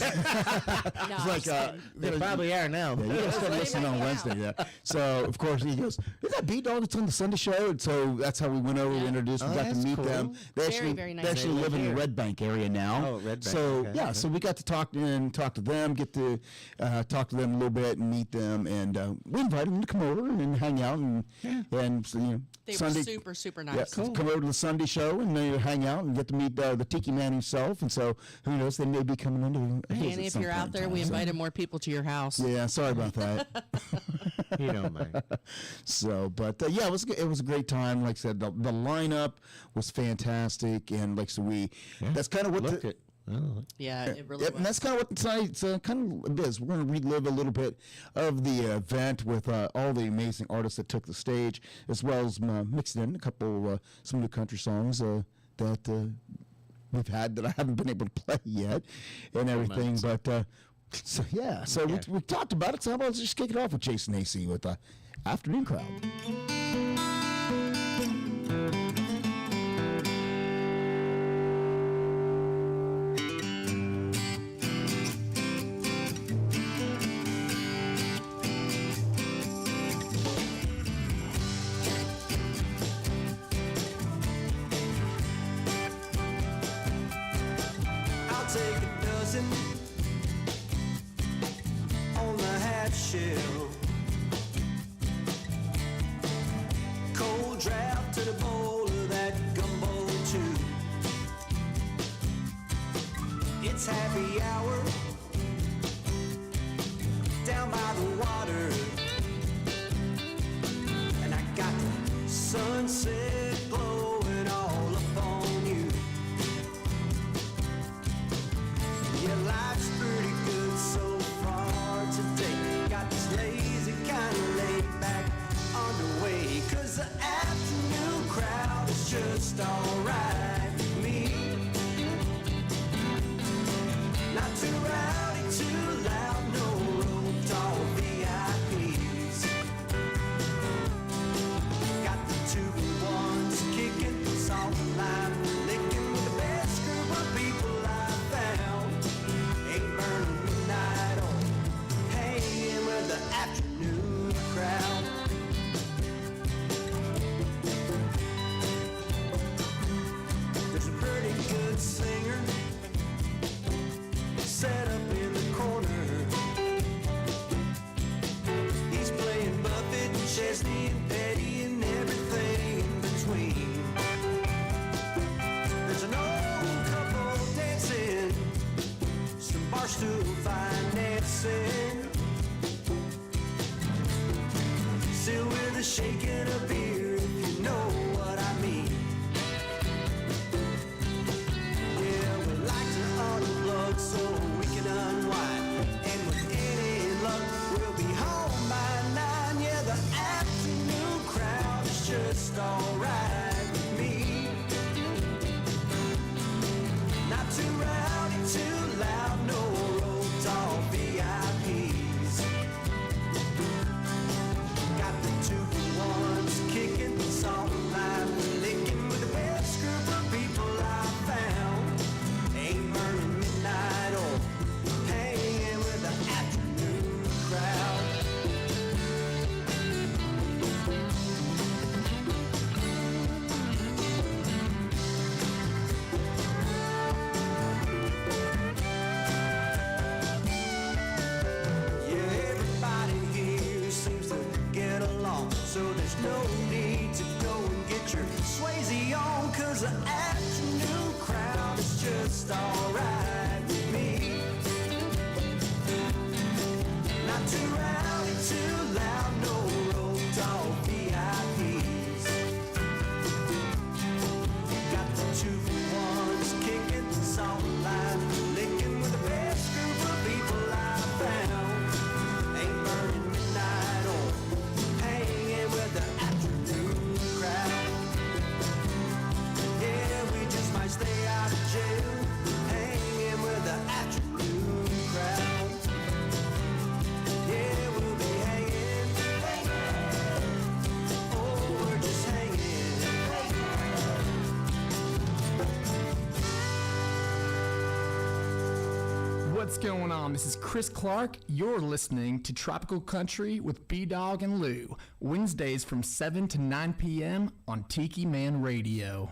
No, it's like, They probably are now. yeah, you gotta start listening on Wednesday. Yeah. So of course he goes, "Is that B-Dawg that's on the Sunday show?" And so that's how we went over. We introduced. We Oh, got to that's meet cool. them. They Very, very nice. They actually They live live in the here. Red Bank area now. Oh, Red Bank, So okay. yeah, so we got to talk to them, get to talk to them a little bit and meet them, and we invited them to come over and hang out and so, They Sunday. were super nice. Yeah, come over to the Sunday show and they hang out and get to meet the Tiki Man himself. And so who knows, they may be coming into his Danny, at if some you're point out in there, time, we so. invited more people to your house. Yeah, sorry about that. You don't mind. So, but yeah, it was a great time. Like I said, the lineup was fantastic, and like so that's kind of what Look it. Oh, Yeah, it really Yep, was. and that's kind of what tonight's kind of is. We're going to relive a little bit of the event with all the amazing artists that took the stage, as well as mixing in a couple some new country songs that we've had that I haven't been able to play yet, and everything. But so yeah, so we talked about it. So how about let's just kick it off with Jason AC with the Afternoon Crowd. I'll take a dozen on the half shell. Cold draft to the bowl of that gumbo too. It's happy hour down by the water, and I got the sunset glowing all up on you. Yeah, life's pretty good so far today. Got this lazy kind of laid back underway. 'Cause the afternoon crowd is just alright with me. Not too rowdy, too loud, no road dog VIPs. Got the 2-1s kicking, salt and lime licking with the best group of people I found. Ain't burning midnight oil, hanging with the afternoon crowd. There's a pretty good singer set up in the corner. He's playing Buffett and Chesney and Petty and everything in between. There's an old couple dancing, some barstool financing, still with a shaking of beer, if you know what I mean. Yeah, we like to unplug so we can unwind, and with any luck, we'll be home by 9. Yeah, the afternoon crowd is just alright with me. Not too rowdy, too loud, no road dog VIPs. Got the 2-1s kicking, salt and lime licking with the best group of people I found. Ain't burning midnight oil, hanging with the afternoon crowd. Yeah, everybody here seems to get along, so there's no need to go and get your Swayze on, 'cause the afternoon crowd is just alright with me. Not too rowdy, too loud, no road dog VIPs. Got the 2-1s kicking, salt and lime licking with the best group of people I found. Ain't burning midnight oil, hanging with the afternoon crowd. Yeah, we just might stay out of jail, hanging with the afternoon crowd. Yeah, we'll be hanging What's going on? This is Chris Clark. You're listening to Tropical Country with B-Dawg and Lou, Wednesdays from 7 to 9 p.m. on Tiki Man Radio.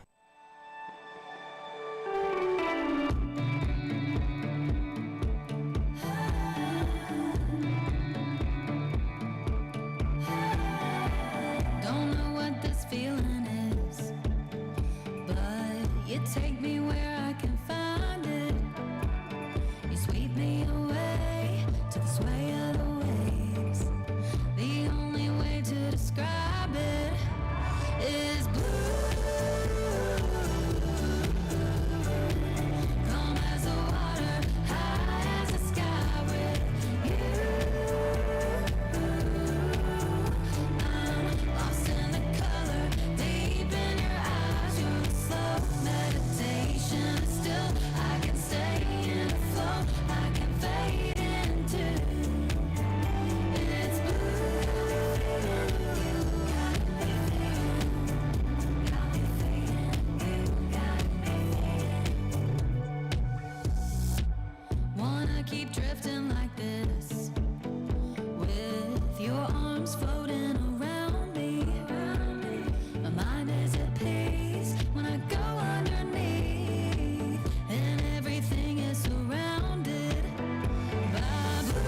Don't know what this feeling is, but you take me where I can find it. You sweep me away to the sway of the waves. The only way to describe it is blue. Calm as the water, high as the sky with you. I'm lost in the color, deep in your eyes. You're a slow meditation. Still, I can stay in a flow. I can fade into. It's blue. Got me fading. Got me fading. You got me fading. Wanna keep drifting like this, with your arms floating around me. My mind is at peace when I go underneath, and everything is surrounded by blue.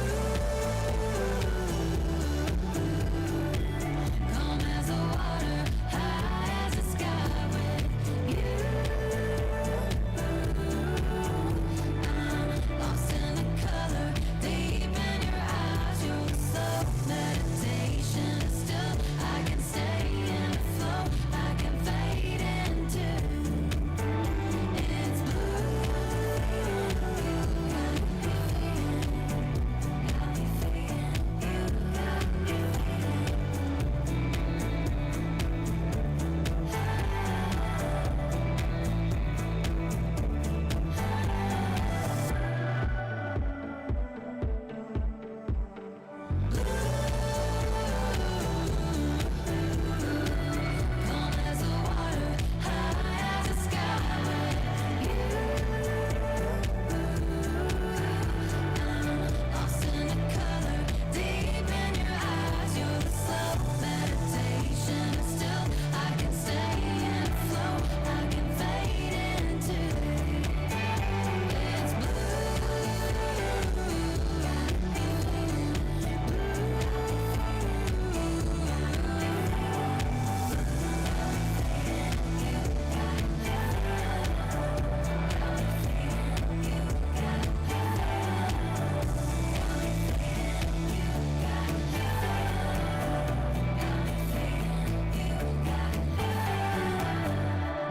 Calm as the water, high as the sky with you. I'm lost in the color, deep in your eyes. You're a slow meditation. Still, I can stay in the flow. I can fade into. It's blue. Got me fading. You got me Calm as the water, high as the sky with you. I'm lost in the color, deep in your eyes. You're a slow meditation. Still, I can stay in a flow. I can fade into. It's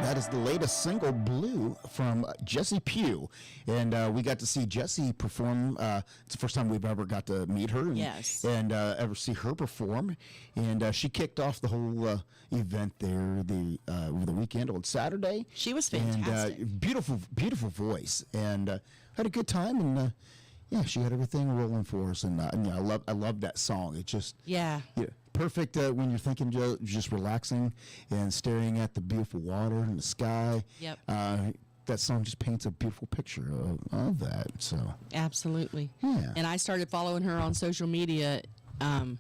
That is the latest single, Blue, from Jessie Pugh. And we got to see Jessie perform. It's the first time we've ever got to meet her and, Yes. and ever see her perform. And she kicked off the whole event there over the weekend on Saturday. She was fantastic. And beautiful, beautiful voice. And had a good time. And yeah, she had everything rolling for us. And yeah, I love that song. It just Yeah. perfect when you're thinking just relaxing and staring at the beautiful water and the sky. Yep. That song just paints a beautiful picture of that. So Absolutely. Yeah. And I started following her on social media, I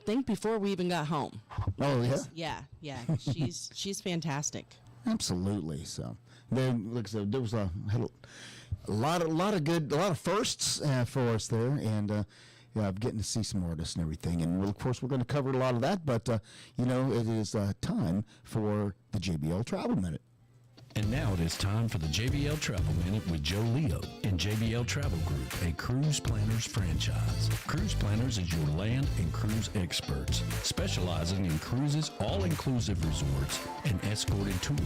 think before we even got home. Oh Yeah, she's fantastic. absolutely. So then, like I said, there was had a lot of firsts for us there, and yeah, I'm getting to see some artists and everything. And of course, we're going to cover a lot of that. But it is time for the JBL Travel Minute. And now it is time for the JBL Travel Minute with Joe Leo and JBL Travel Group, a cruise planners franchise. Cruise Planners is your land and cruise experts, specializing in cruises, all-inclusive resorts, and escorted tours.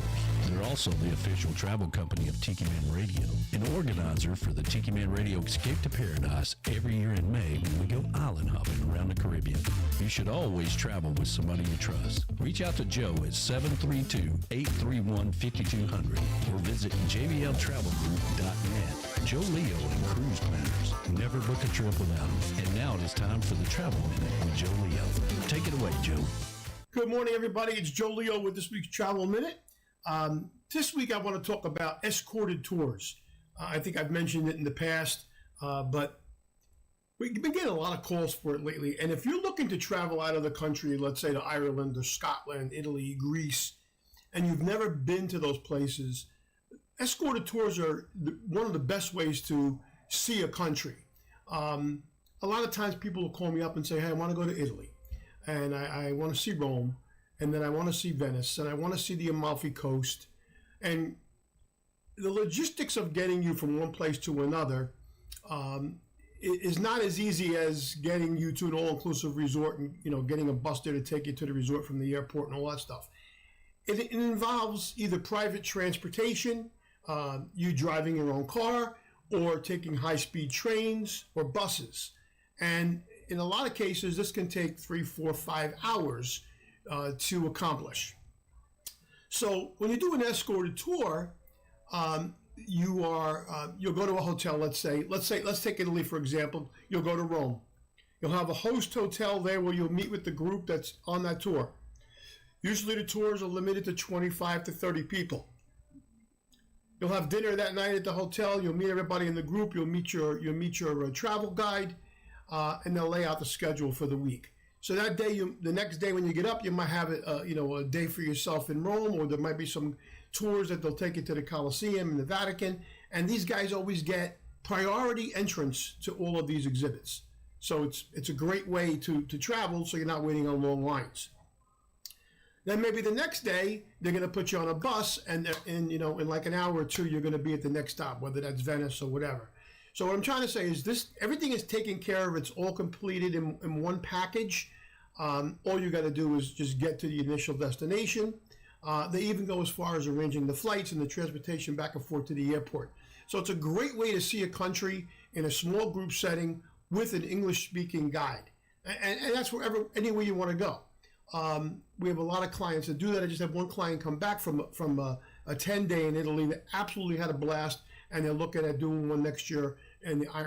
They're also the official travel company of Tiki Man Radio, an organizer for the Tiki Man Radio Escape to Paradise every year in May when we go island hopping around the Caribbean. You should always travel with somebody you trust. Reach out to Joe at 732-831-5200 or visit jbltravelgroup.net. Joe Leo and Cruise Planners. Never book a trip without them. And now it is time for the Travel Minute with Joe Leo. Take it away, Joe. Good morning, everybody. It's Joe Leo with this week's Travel Minute. This week I want to talk about escorted tours. I think I've mentioned it in the past, but we've been getting a lot of calls for it lately. And if you're looking to travel out of the country, let's say to Ireland or Scotland, Italy, Greece, and you've never been to those places, escorted tours are one of the best ways to see a country. A lot of times people will call me up and say, hey, I want to go to Italy, and I want to see Rome, and then I want to see Venice, and I want to see the Amalfi Coast. And the logistics of getting you from one place to another is not as easy as getting you to an all-inclusive resort and, you know, getting a bus there to take you to the resort from the airport and all that stuff. It involves either private transportation, you driving your own car, or taking high-speed trains or buses. And in a lot of cases, this can take 3, 4, 5 hours to accomplish. So when you do an escorted tour, you'll go to a hotel. Let's take Italy for example. You'll go to Rome. You'll have a host hotel there where you'll meet with the group that's on that tour. Usually the tours are limited to 25 to 30 people. You'll have dinner that night at the hotel. You'll meet everybody in the group. You'll meet your travel guide, and they'll lay out the schedule for the week. So that day, the next day when you get up, you might have a day for yourself in Rome, or there might be some tours that they'll take you to the Colosseum and the Vatican. And these guys always get priority entrance to all of these exhibits. So it's a great way to travel, so you're not waiting on long lines. Then maybe the next day, they're going to put you on a bus, and in like an hour or two, you're going to be at the next stop, whether that's Venice or whatever. So what I'm trying to say is everything is taken care of. It's all completed in one package. All you got to do is just get to the initial destination. They even go as far as arranging the flights and the transportation back and forth to the airport. So it's a great way to see a country in a small group setting with an English-speaking guide. And that's anywhere you want to go. We have a lot of clients that do that. I just had one client come back from a 10-day in Italy that absolutely had a blast, and they're looking at doing one next year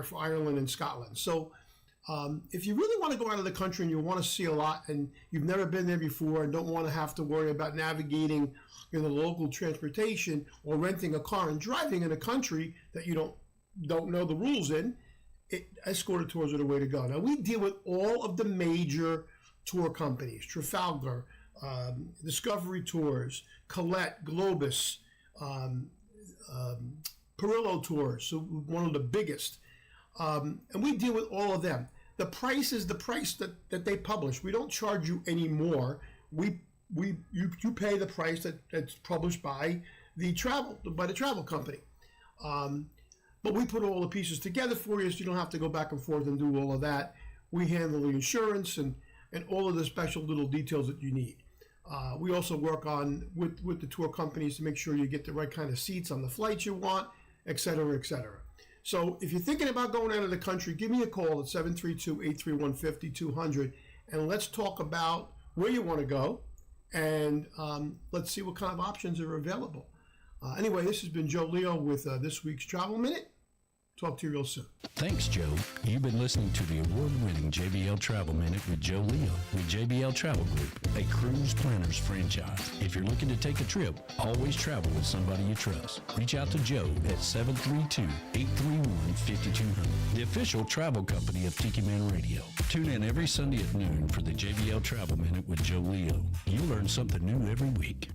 for Ireland and Scotland. So if you really want to go out of the country and you want to see a lot and you've never been there before and don't want to have to worry about navigating the local transportation or renting a car and driving in a country that you don't know the rules in, escorted tours are the way to go. Now, we deal with all of the major tour companies: Trafalgar, Discovery Tours, Colette, Globus, Perillo Tours, so one of the biggest. And we deal with all of them. The price is the price that they publish. We don't charge you any more. You pay the price that's published by the travel company. But we put all the pieces together for you, so you don't have to go back and forth and do all of that. We handle the insurance and all of the special little details that you need. We also work with the tour companies to make sure you get the right kind of seats on the flights you want, et cetera, et cetera. So if you're thinking about going out of the country, give me a call at 732-831-5200, and let's talk about where you want to go, and let's see what kind of options are available. Anyway, this has been Joe Leo with this week's Travel Minute. Talk to you real soon. Thanks, Joe. You've been listening to the award-winning JBL Travel Minute with Joe Leo with JBL Travel Group, a cruise planners franchise. If you're looking to take a trip, always travel with somebody you trust. Reach out to Joe at 732-831-5200, the official travel company of Tiki Man Radio. Tune in every Sunday at noon for the JBL Travel Minute with Joe Leo. You'll learn something new every week.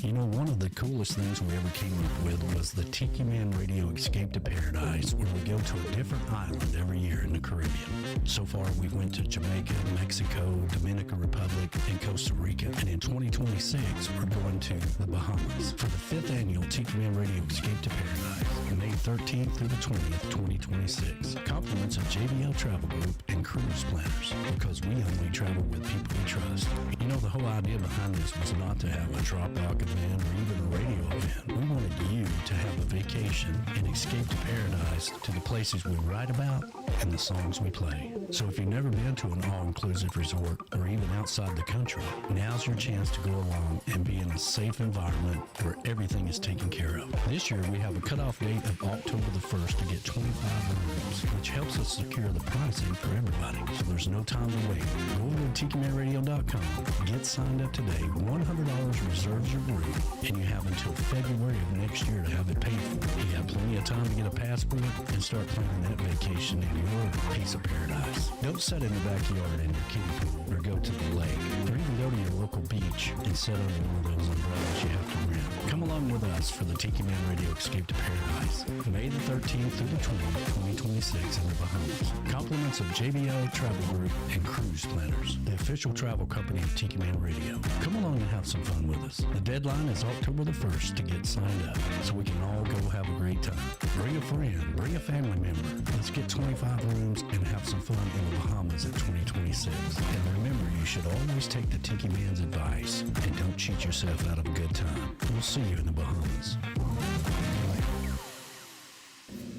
You know, one of the coolest things we ever came up with was the Tiki Man Radio Escape to Paradise, where we go to a different island every year in the Caribbean. So far, we went to Jamaica, Mexico, Dominican Republic, and Costa Rica. And in 2026, we're going to the Bahamas for the 5th annual Tiki Man Radio Escape to Paradise, May 13th through the 20th, 2026. Compliments of JBL Travel Group and Cruise Planners, because we only travel with people we trust. You know, the whole idea behind this was not to have a drop-out event or even a radio event. We wanted you to have a vacation and escape to paradise, to the places we write about and the songs we play. So if you've never been to an all-inclusive resort or even outside the country, now's your chance to go along and be in a safe environment where everything is taken care of. This year we have a cutoff date of October the 1st to get 25 rooms, which helps us secure the pricing for everybody. So there's no time to wait. Go over to jbl.com. Get signed up today. $100 reserves your room, and you have until February of next year to have it paid for. You have plenty of time to get a passport and start planning that vacation in your piece of paradise. Don't sit in the backyard in your kiddie pool, or go to the lake, or even go to your local beach and sit under one of those umbrellas you have to rent. Come along with us for the Tiki Man Radio Escape to Paradise, May the 13th through the 20th, 2026 in the Bahamas. Compliments of JBL Travel Group and Cruise Planners, the official travel company of Tiki Man Radio. Come along and have some fun with us. The deadline is October the 1st to get signed up, so we can all go have a great time. Bring a friend, bring a family member. Let's get 25 rooms and have some fun in the Bahamas in 2026. And remember, you should always take the Tiki Man's advice and don't cheat yourself out of a good time. We'll see you in the Bahamas.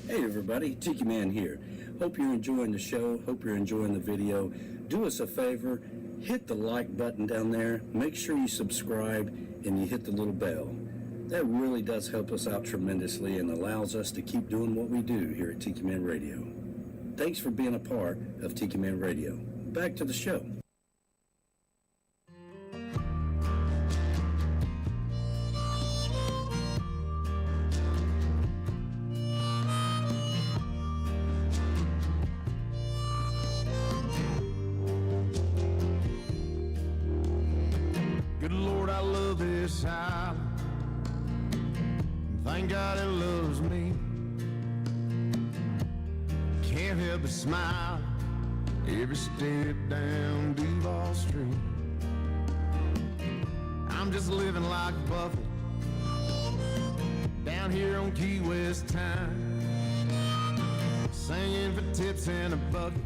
Hey everybody, Tiki Man here. Hope you're enjoying the show. Hope you're enjoying the video. Do us a favor, hit the like button down there. Make sure you subscribe and you hit the little bell. That really does help us out tremendously and allows us to keep doing what we do here at Tiki Man Radio. Thanks for being a part of Tiki Man Radio. Back to the show. Good Lord, I love this island. Thank God it loves me. Can't help but smile every step down Duval Street. I'm just living like a buffet down here on Key West time, singing for tips in a bucket,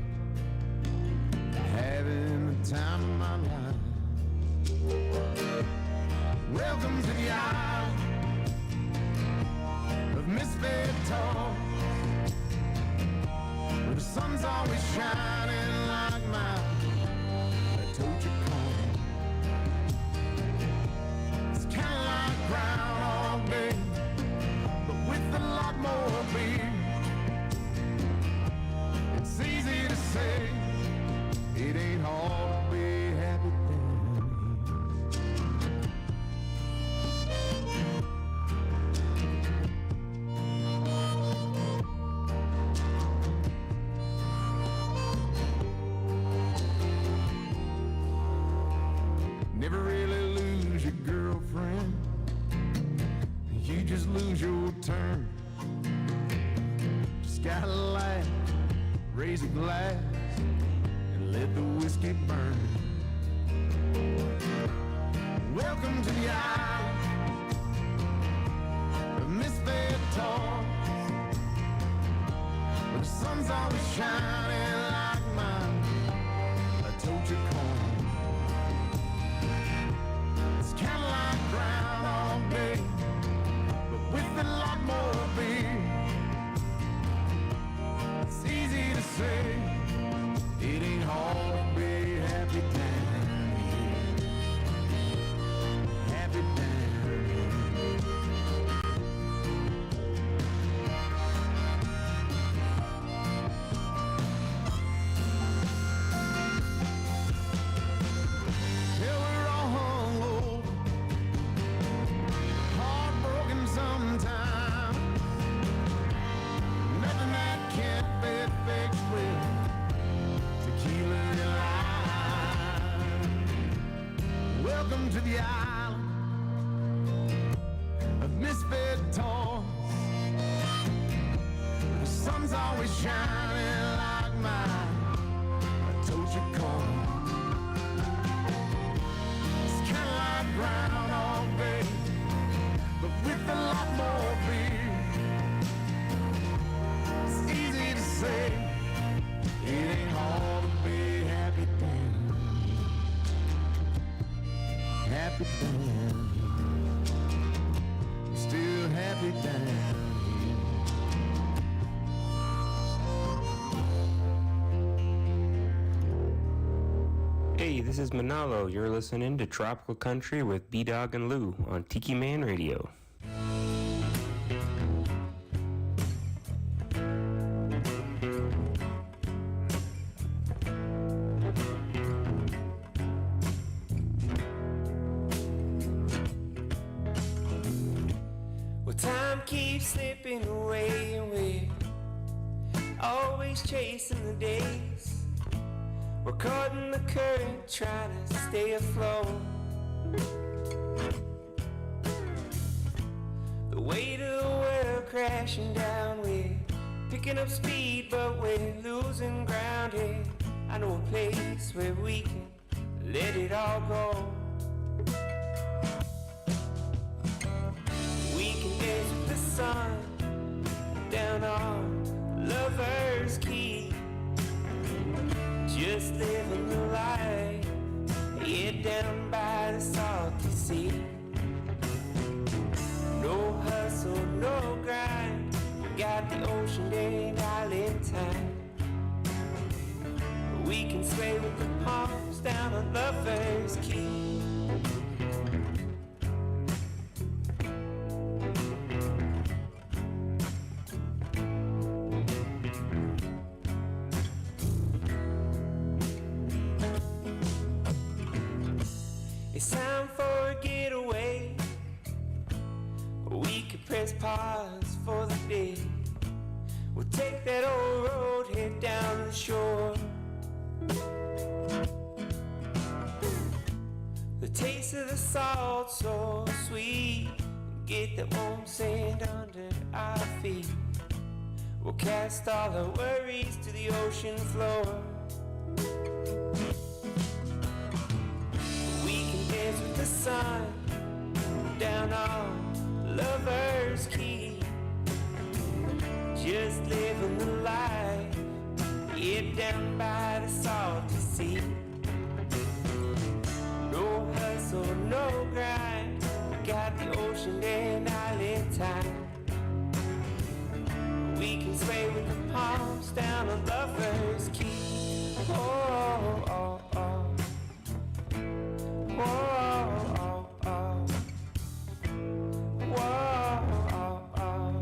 having the time of my life. Welcome to the island of misfit talk, where the sun's always shining like my torture corn. It's kinda like Groundhog Day, but with a lot more beer. It's easy to say, it ain't hard to be happy. Never really lose your girlfriend, you just lose your turn. Just gotta laugh, raise a glass, and let the whiskey burn. Welcome to the island of misfit toys, where the sun's always shining like mine, a tortured corn. Kinda like Groundhog Day, but with a lot more beer. It's easy to say, it ain't hard to be happy down here. Happy down here. Till we're all hungover, heartbroken sometime. Nothing that can't be fixed with tequila and lime. Welcome to the island of misfit toys, where the sun's always shining like mine, a tortured corn. It's kinda like Groundhog Day, but with a lot more beer. It's easy to say, it ain't hard to be happy down. Happy down. I'm still happy down here. Hey, this is Manalo. You're listening to Tropical Country with B-Dawg and Lou on Tiki Man Radio. keeps slipping away, and we're always chasing the days. We're caught in the current, trying to stay afloat. The weight of the world crashing down, we're picking up speed, but we're losing ground here. I know a place where we can let it all go. We can dance with the sun down on Lover's Key, just living the life, yeah, down by the salty sea. No hustle, no grind, got the ocean day and island time. We can sway with the palms down on Lover's Key. It's time for a getaway. We could press pause for the day. We'll take that old road, head down the shore. The taste of the salt so sweet. Get that warm sand under our feet. We'll cast all our worries to the ocean floor. We can dance with the sun down on Lover's Key, just living the life, yeah, down by the salty sea. No hustle, no grind, got the ocean day and island time. We can sway with the palms down on Lover's Key. Oh, oh, oh. Whoa, oh, oh. Whoa, oh, oh,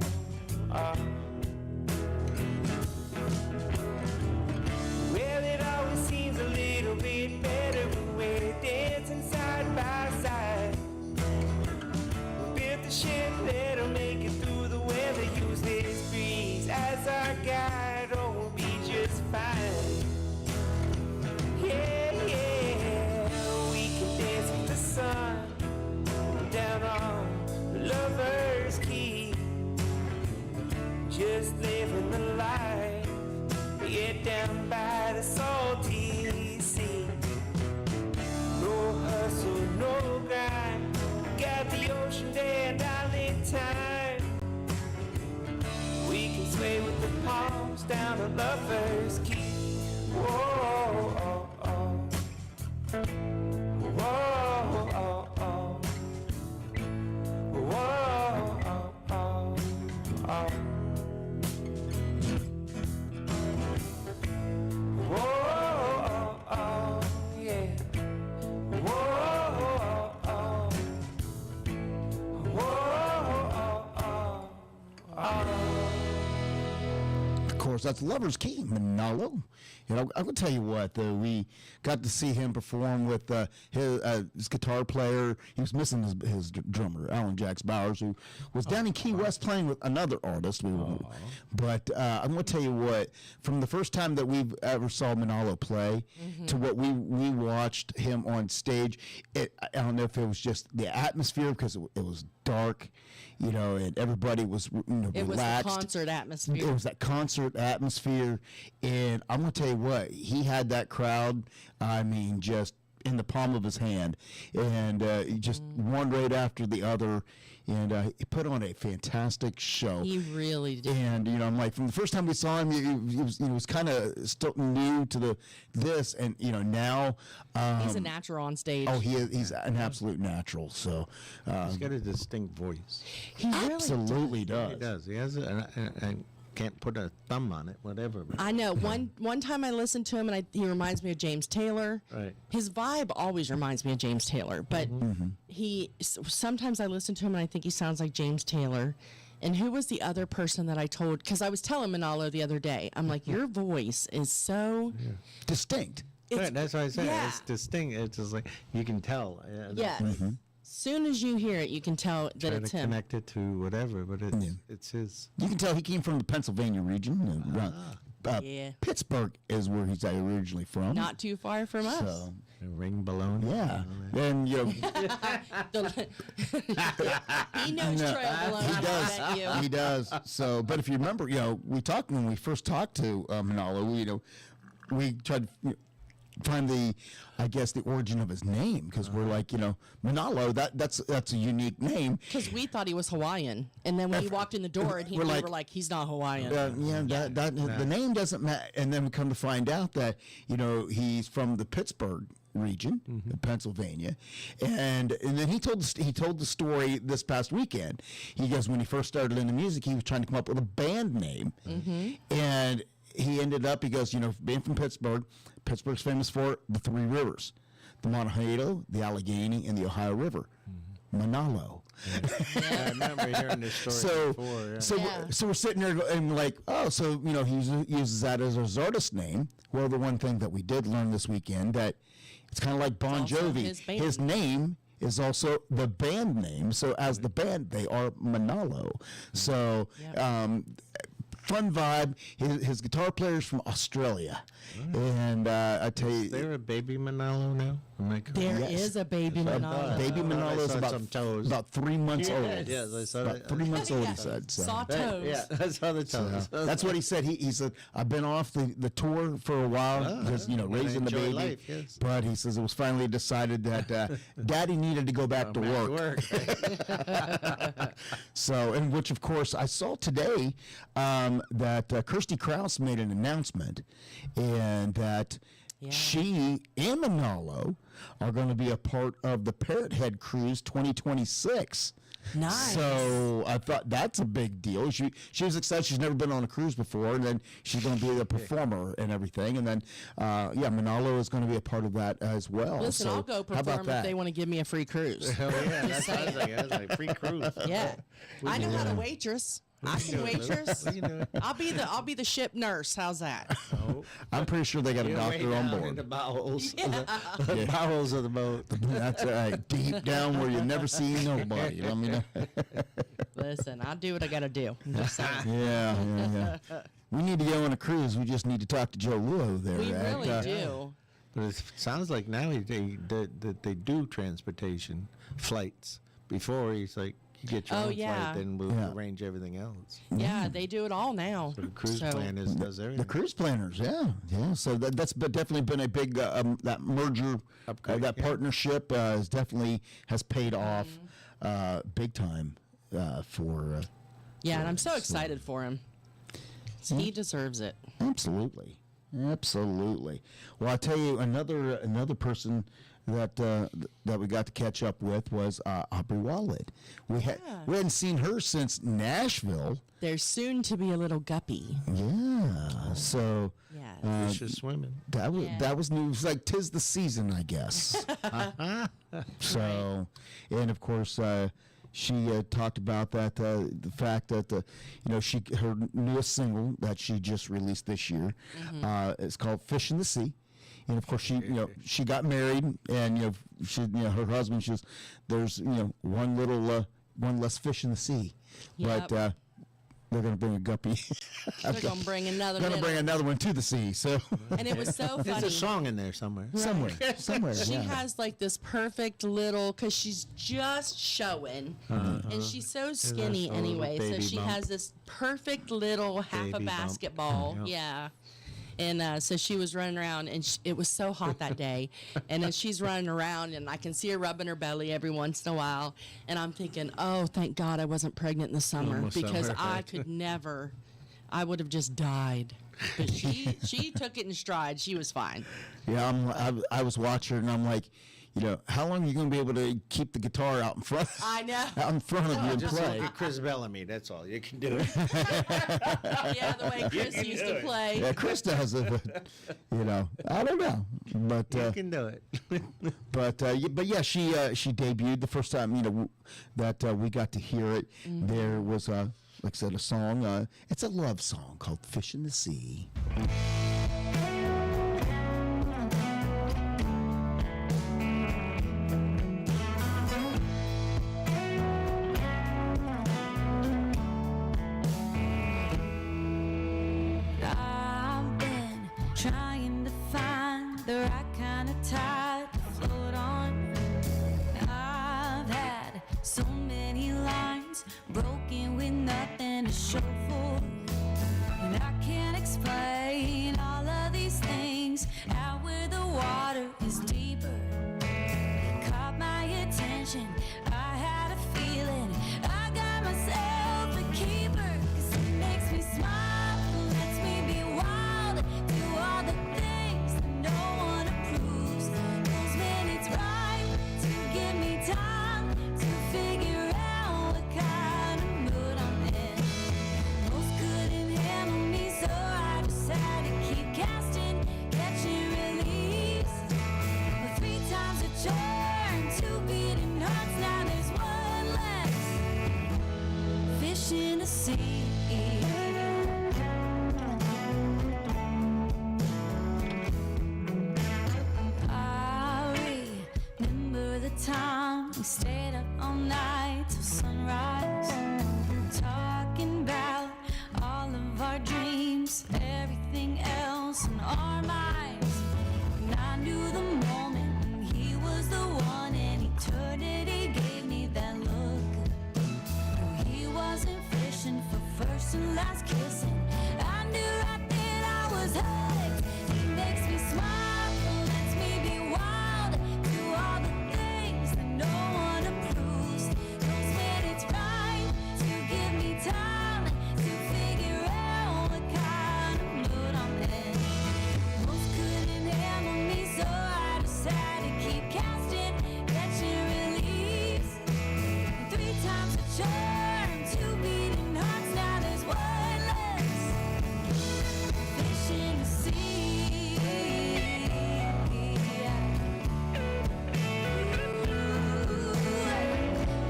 oh. Well, it always seems a little bit better when we're dancing side by side. We built a ship that'll make it through the weather. Use this breeze as our guide, oh, we'll be just fine. Yeah, yeah, we can dance with the sun down on Lover's Key, just living the life, yeah, down by the salty sea. No hustle, no grind, got the ocean day and island time. We can sway with the palms down on Lover's Key. Whoa, oh, oh. Whoa, oh, oh. Whoa, oh, oh, oh. Whoa, oh, oh, yeah. Whoa, oh, oh. Whoa, oh, oh, oh. Of course, that's Lover's Key, Manalo. You know, I will tell you what, though, we got to see him perform with his guitar player. He was missing his drummer, Alan Jax Bowers, who was down in Key West playing with another artist. But I'm going to tell you what, from the first time that we've ever saw Manalo play to what we watched him on stage, I don't know if it was just the atmosphere because it was dark, you know, and everybody was relaxed. It was the concert atmosphere. It was that concert atmosphere, and I'm going to tell you what, he had that crowd, I mean, just in the palm of his hand, and just one right after the other, and he put on a fantastic show. He really did. And you know, I'm like, from the first time we saw him, he was kind of still new to this, and you know, now he's a natural on stage. Oh, he's an absolute natural. So he's got a distinct voice. He absolutely does. He does. He has a can't put a thumb on it, whatever. But I know. One time I listened to him, and he reminds me of James Taylor. Right. His vibe always reminds me of James Taylor, but sometimes I listen to him and I think he sounds like James Taylor. And who was the other person that I told? Because I was telling Manalo the other day, I'm like, your voice is so distinct. Right, that's why I said it's distinct. It's just like you can tell. Yeah. Soon as you hear it, you can tell that Try it's to him. connect it to whatever, but it's his. You can tell he came from the Pennsylvania region. Yeah. Pittsburgh is where he's originally from. Not too far from us. So, ring balloon. yeah. And, you know, He knows trail baloney. he does. I bet you. He does. So, but if you remember, you know, we talked when we first talked to Manalo. You know, we tried to find the origin of his name because we're like, you know, Manalo. That's a unique name. Because we thought he was Hawaiian, and then when he walked in the door, and we were like, he's not Hawaiian. The name doesn't matter. And then we come to find out that, you know, he's from the Pittsburgh region, Pennsylvania, and then he told the story this past weekend. He goes, when he first started into music, he was trying to come up with a band name, and he ended up, he goes, you know, being from Pittsburgh, Pittsburgh's famous for the three rivers, the Monongahela, the Allegheny, and the Ohio River. Manalo. I remember hearing this story before. So we're sitting there and like, oh, so, you know, he uses that as his artist name. Well, the one thing that we did learn this weekend, that it's kind of like Bon Jovi. His name is also the band name. So as the band, they are Manalo. So fun vibe. His guitar player is from Australia. And I tell you. Is there a baby Manalo now? There is a baby Manalo. Baby Manalo is about 3 months old. Yes, I saw about 3 months old, he said. So. Saw toes. Yeah, I saw the toes. That's what he said. He said, I've been off the tour for a while, just, you know, raising the baby. Life, yes. But he says it was finally decided that Daddy needed to go back to work. So, and which, of course, I saw today that Kirsty Krause made an announcement, and that she and Manalo are going to be a part of the Parrot Head Cruise 2026. Nice. So I thought that's a big deal. She was excited. She's never been on a cruise before, and then she's going to be a performer and everything. And then, Manalo is going to be a part of that as well. Listen, so I'll go perform if they want to give me a free cruise. Oh yeah, that's what I was like. I was like, free cruise. Yeah, I know how to waitress. I can waitress. I'll be the ship nurse. How's that? I'm pretty sure they got a doctor on board. In the bowels, the bowels of the boat. That's right, deep down where you never see nobody. Let me know. Listen, I'll do what I got to do. I'm just saying. Yeah. We need to go on a cruise. We just need to talk to Joe Luo there. We really do. But it sounds like now they do transportation flights. Before he's like, you get your own flight, then we'll arrange everything else. Yeah, they do it all now. So the cruise planners does everything. The cruise planners, yeah. So that's definitely been a big that merger, that partnership has paid off big time for. Yeah, and I'm so excited for him. He deserves it. Absolutely. Well, I tell you, another person that we got to catch up with was Aubrey Wallet. We hadn't seen her since Nashville. There's soon to be a little guppy. Yeah. So she's swimming. That was new. It was like 'tis the season, I guess. So, and of course, she talked about that the fact that her newest single that she just released this year is called "Fish in the Sea." And of course, she got married, and her husband. There's one less fish in the sea, but they're going to bring a guppy. They're going to bring another. Going to bring another one to the sea. So. And it was so funny. There's a song in there somewhere. Right. Somewhere. She has like this perfect little, because she's just showing, and she's so skinny anyway. So she has this perfect little half a basketball. Yeah. And so she was running around, and it was so hot that day. And then she's running around, and I can see her rubbing her belly every once in a while. And I'm thinking, oh, thank God I wasn't pregnant in the summer, because I could never. I would have just died. But she took it in stride. She was fine. Yeah, I was watching her, and I'm like, how long are you going to be able to keep the guitar out in front? I know. Out in front of you and just play. Look at Chris Bellamy. That's all. You can do it. Yeah, the way Chris used to play. Yeah, Chris does it. But, I don't know. But you can do it. but yeah, she debuted the first time. That we got to hear it. Mm-hmm. There was like I said, a song. It's a love song called "Fish in the Sea." attention. I had a feeling I got myself a keeper, 'cause it makes me smile, lets me be wild, do all the things that no one approves, knows when it's right to give me time to figure out what kind of mood I'm in. Most couldn't handle me, so I decided to keep casting, catching, release. But 3 times a charm, 2 beating hearts, now there's one less. Fish in the sea. I remember the time we stayed up all night till sunrise, talking about all of our dreams, everything else on our minds. And I knew the moment when he was the one, and eternity gave me that look. No, he wasn't fishing for first and last kissing. I knew right then I was hooked. He makes me smile, lets me be wild, do all the things that no one approves, knows when it's right to give me time to figure out what kind of mood I'm in. Most couldn't handle me, so I decided to keep casting, catching, release. 3 times a charm, 2 beating hearts, now there's one less. Fish in the sea.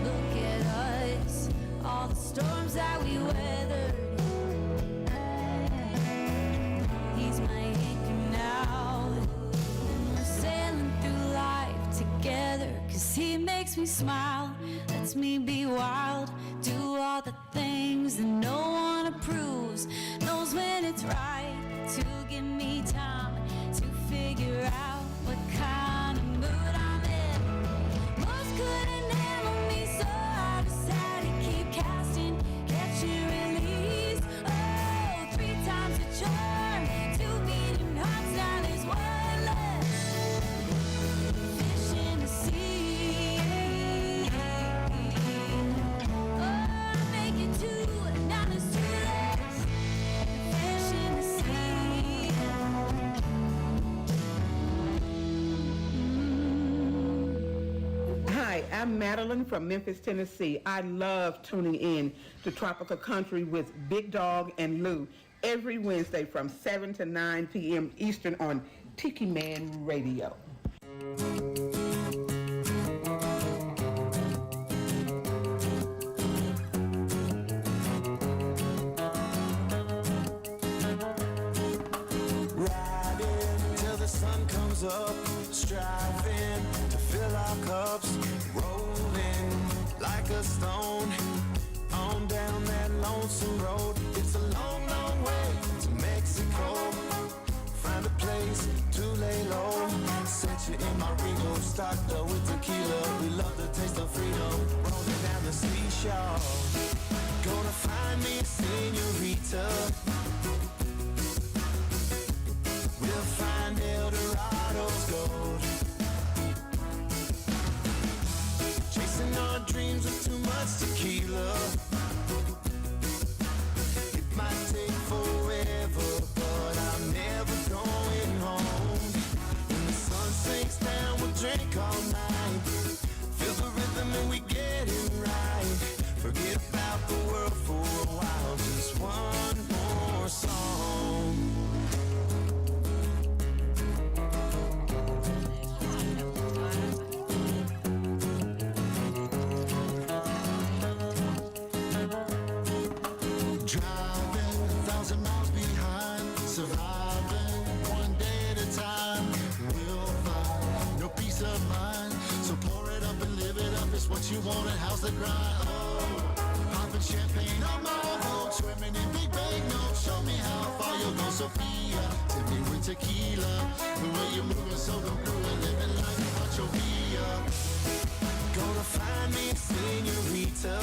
Look at us, all the storms that we weathered. He's my anchor now, and we're sailing through life together, 'cause he makes me smile, lets me be wild, do all the things that no one approves, knows when it's right to give me time to figure out what kind of mood I'm in. Most couldn't handle me, so I decided to keep casting, catching, release. Oh, 3 times a charm, 2 beating hearts, now there's one less. Fish in the sea. Oh, make it 2, now there's 2 less. Fish in the sea. Hi, I'm Madeline from Memphis, Tennessee. I love tuning in to Tropical Country with B-Dawg and Lou every Wednesday from 7 to 9 p.m. Eastern on Tiki Man Radio. Riding till the sun comes up, striving to fill our cups, rolling like a stone on down that lonesome road. It's a long, long way to Mexico. Find a place to lay low, set you in my Ringo, stocked up with tequila. We love the taste of freedom, rolling down the seashore. Gonna find me a senorita. We'll find El Dorado's gold. Chasing our dreams with too much tequila. It might take forever, but I'm never going home. When the sun sinks down, we'll drink all night. Feel the rhythm and we get it right. Forget about the world for a while, just one more song. Driving 1,000 miles behind, surviving one day at a time. We'll find no peace of mind, so pour it up and live it up. It's what you want and how's the grind. Oh, popping champagne on my boat, swimming in big bag notes. Show me how far you'll go, Sophia. Tip me with tequila. The way you're moving, so go through and living like a Pancho Villa. Gonna find me a senorita.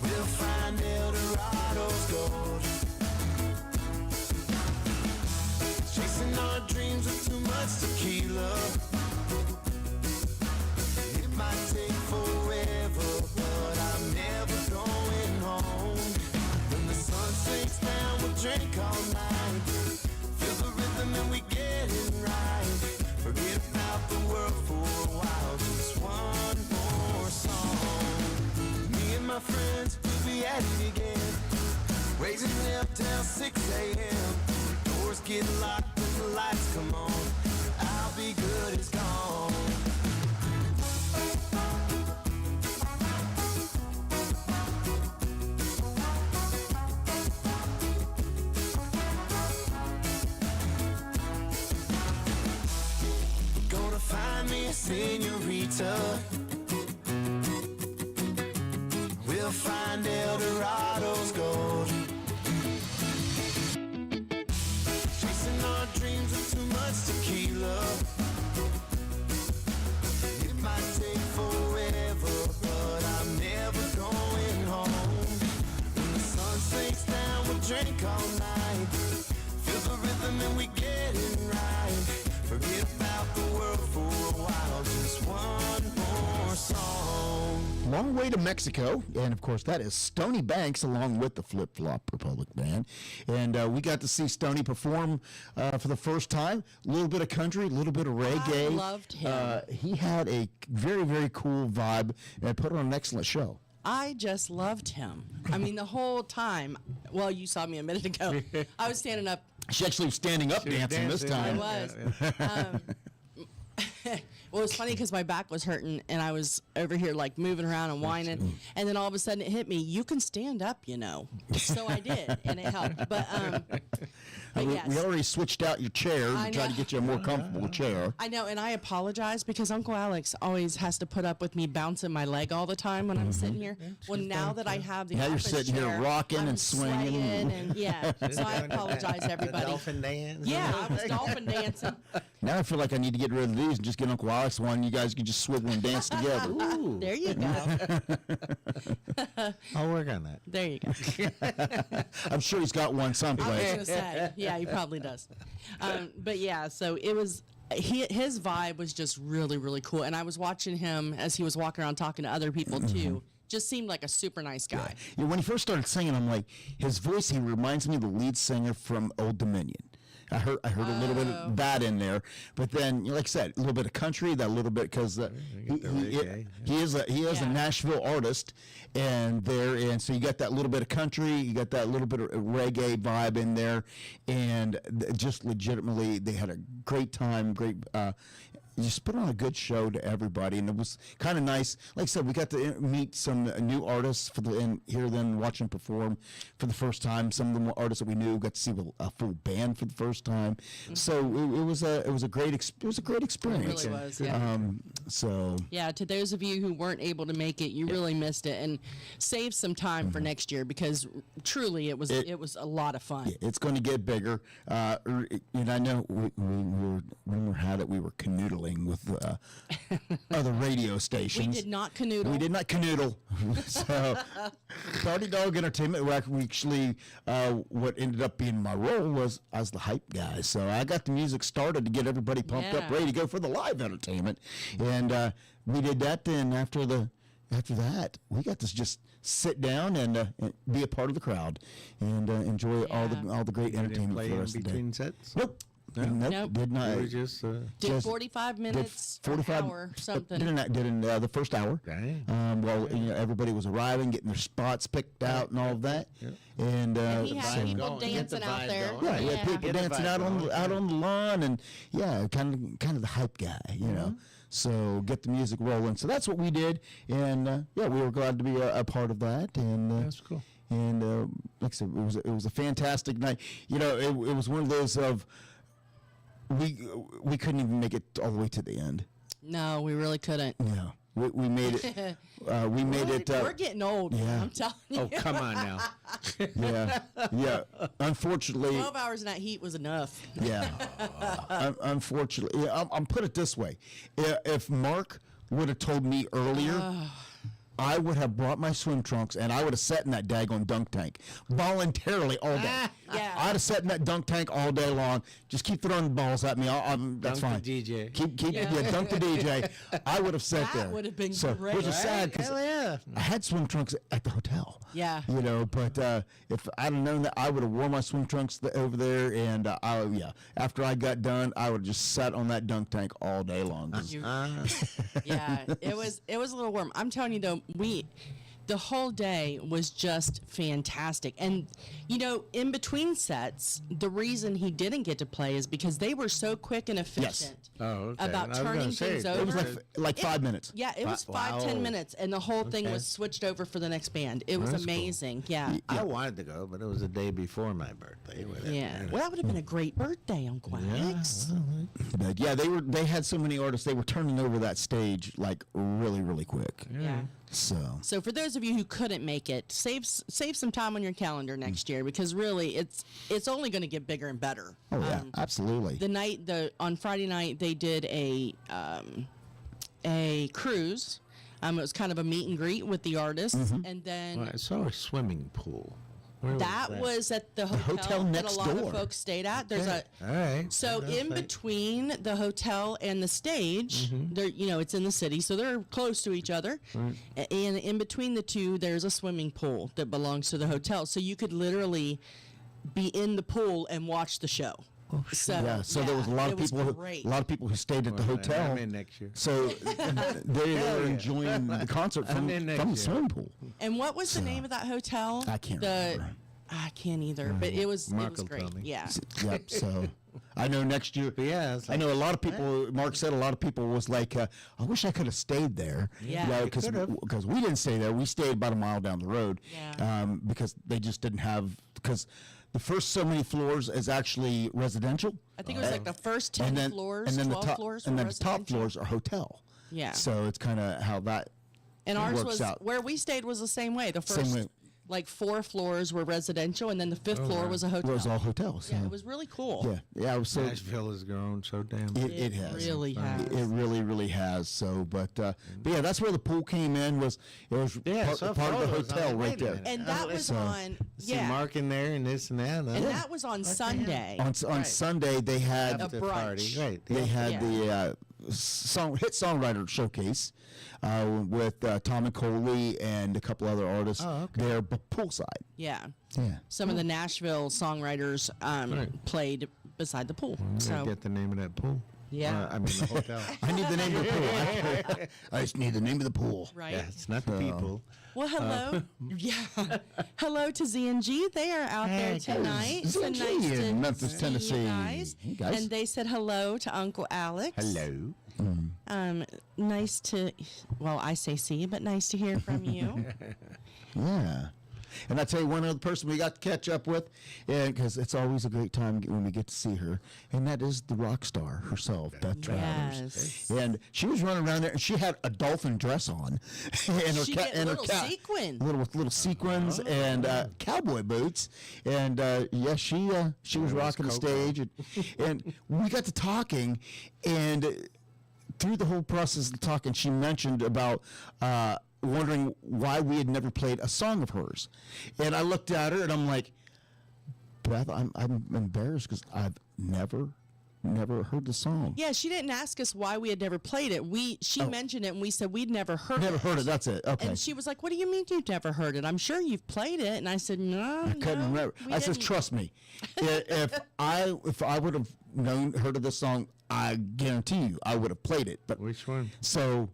We'll find El Dorado's gold. Chasing our dreams with too much tequila. drink all night. Feel the rhythm and we get it right. Forget about the world for a while, just one more song. Me and my friends, we'll be at it again. Raising up till 6 a.m. Doors get locked and the lights come on. I'll be good as gone. Gonna find me a senorita. We'll find Eldorado's gold. Chasing our dreams with too much tequila. It might take forever, but I'm never going home. When the sun sinks down, we'll drink all night. Feel the rhythm and we get it right. Forget about the world for a while, just one more song. Long way to Mexico, and of course that is Stony Banks along with the Flip Flop Republic Band. And we got to see Stony perform for the first time. A little bit of country, a little bit of reggae. I loved him. He had a very, very cool vibe and put on an excellent show. I just loved him. I mean, the whole time. Well, you saw me a minute ago. I was standing up. She actually was standing up dancing this time. I was. Well, it was funny because my back was hurting and I was over here like moving around and whining, and then all of a sudden it hit me. You can stand up, you know. So I did, and it helped. But yes. We already switched out your chair to try to get you a more comfortable chair. I know, and I apologize because Uncle Alex always has to put up with me bouncing my leg all the time when I'm sitting here. Well, now that I have the now you're office sitting chair, here rocking I'm and swinging. swaying and yeah, so I apologize, everybody. The dolphin dance. Yeah, I was dolphin dancing. Now I feel like I need to get rid of these and just get Uncle Alex one. You guys can just swivel and dance together. Ooh. There you go. I'll work on that. There you go. I'm sure he's got one I someplace. was going to say, yeah, he probably does. But yeah, so it was, his vibe was just really, really cool. And I was watching him as he was walking around talking to other people too. Just seemed like a super nice guy. Yeah, when he first started singing, I'm like, his voice, he reminds me of the lead singer from Old Dominion. I heard a little bit of that in there, but then, like I said, a little bit of country, that little bit because he is a Nashville artist, and so you got that little bit of country, you got that little bit of reggae vibe in there, and just legitimately they had a great time, just put on a good show to everybody, and it was kind of nice. Like I said, we got to meet some new artists and hear them watch them perform for the first time. Some of the artists that we knew got to see a full band for the first time. So it was a great experience. It really was. Yeah. So yeah, to those of you who weren't able to make it, you really missed it, and save some time for next year because truly it was a lot of fun. Yeah, it's going to get bigger. And I know when we had it, we were canoodling with other radio stations. We did not canoodle. We did not canoodle. So, Party Dog Entertainment, we actually, what ended up being my role was I was the hype guy. So I got the music started to get everybody pumped up, ready to go for the live entertainment. And we did that. Then after that, we got to just sit down and be a part of the crowd and enjoy all the great entertainment for the rest of the day. Between sets? Nope. Nope. Did not. We just did 45 minutes, 45 an hour, something. Did in the first hour. Right. Everybody was arriving, getting their spots picked out, and all of that. Yeah. And he had people dancing out there. Yeah, he had people dancing out on the lawn, and kind of the hype guy, you know. So get the music rolling. So that's what we did, and we were glad to be a part of that. And that's cool. And like I said, it was a fantastic night. You know, it was one of those of. We couldn't even make it all the way to the end. No, we really couldn't. Yeah, we made it. We're getting old. Yeah. I'm telling you. Oh, come on now. Yeah. Unfortunately, 12 hours in that heat was enough. Yeah. Unfortunately, I'm put it this way: if Mark would have told me earlier. I would have brought my swim trunks and I would have sat in that daggone dunk tank voluntarily all day. Yeah. I'd have sat in that dunk tank all day long. Just keep throwing balls at me. That's fine. Dunk the DJ. Keep dunk the DJ. I would have sat there. That would have been great. Which is sad because I had swim trunks at the hotel. Yeah. You know, but if I'd have known that, I would have worn my swim trunks over there, and after I got done, I would have just sat on that dunk tank all day long. Yeah, it was a little warm. I'm telling you though, the whole day was just fantastic. And, you know, in between sets, the reason he didn't get to play is because they were so quick and efficient about turning things over. It was like 5 minutes. Yeah, it was 5-10 minutes, and the whole thing was switched over for the next band. It was amazing. Cool. Yeah. I wanted to go, but it was the day before my birthday. Well, that would have been a great birthday, Uncle Alex. But yeah, they had so many artists. They were turning over that stage like really, really quick. Yeah. So for those of you who couldn't make it, save some time on your calendar next year, because really it's only going to get bigger and better. Oh yeah, absolutely. On Friday night they did a cruise. It was kind of a meet and greet with the artists, and then I saw a swimming pool. That was at the hotel next that a lot door. of folks stayed at. There's All right. So in between the hotel and the stage, there, you know, it's in the city, so they're close to each other. Right. And in between the two, there's a swimming pool that belongs to the hotel. So you could literally be in the pool and watch the show. So there was a lot of people who stayed at the hotel. I'm in next year. So they were enjoying the concert from the swimming pool. And what was the name of that hotel? I can't remember. I can't either, but it was great. Yeah. Yep. So I know next year. I know a lot of people. Mark said a lot of people was like, "I wish I could have stayed there." Yeah. Because we didn't stay there. We stayed about a mile down the road. Yeah. Because they just didn't have because. The first so many floors is actually residential. I think it was like the first 10 floors, and then 12 the top, floors and were then the top floors are hotel. Yeah. So it's kind of how that and ours works was out. where we stayed was the same way. The Same first way. like 4 floors were residential, and then the 5th floor was a hotel. It was all hotels. Yeah, it was really cool. Yeah. It was so. Nashville has grown so damn. It has. Really has. It really, really has. So, but yeah, that's where the pool came in. It was part of the hotel right there. And that was on. See Mark in there and this and that. And that was on Sunday. On Sunday they had a brunch. Party. Right. They had the hit songwriter showcase with Tom and Coley and a couple other artists there poolside. Yeah. Yeah. Some of the Nashville songwriters played beside the pool. So get the name of that pool. Yeah. I mean the hotel. I need the name of the pool. I just need the name of the pool. Right. Yeah, it's not the people. Well, hello. Hello to Z&G. They are out there tonight. So Z&G nice to in Memphis, see Tennessee. You guys. Hey, guys. And they said hello to Uncle Alex. Hello. Nice to, well, I say see you, but nice to hear from you. Yeah. And I tell you one other person we got to catch up with, because it's always a great time when we get to see her, and that is the rock star herself, Beth Travers. And she was running around there, and she had a dolphin dress on, and sequin, little sequins, and cowboy boots, and she was rocking the stage, and we got to talking, and through the whole process of talking, she mentioned about. Wondering why we had never played a song of hers, and I looked at her and I'm like, Beth, I'm embarrassed because I've never heard the song. Yeah, she didn't ask us why we had never played it. She mentioned it and we said we'd never heard it. Never heard it. That's it. Okay. And she was like, "What do you mean you've never heard it? I'm sure you've played it." And I said, "No, I couldn't remember. I said, "Trust me, if I would have heard of this song, I guarantee you I would have played it." But which one? So.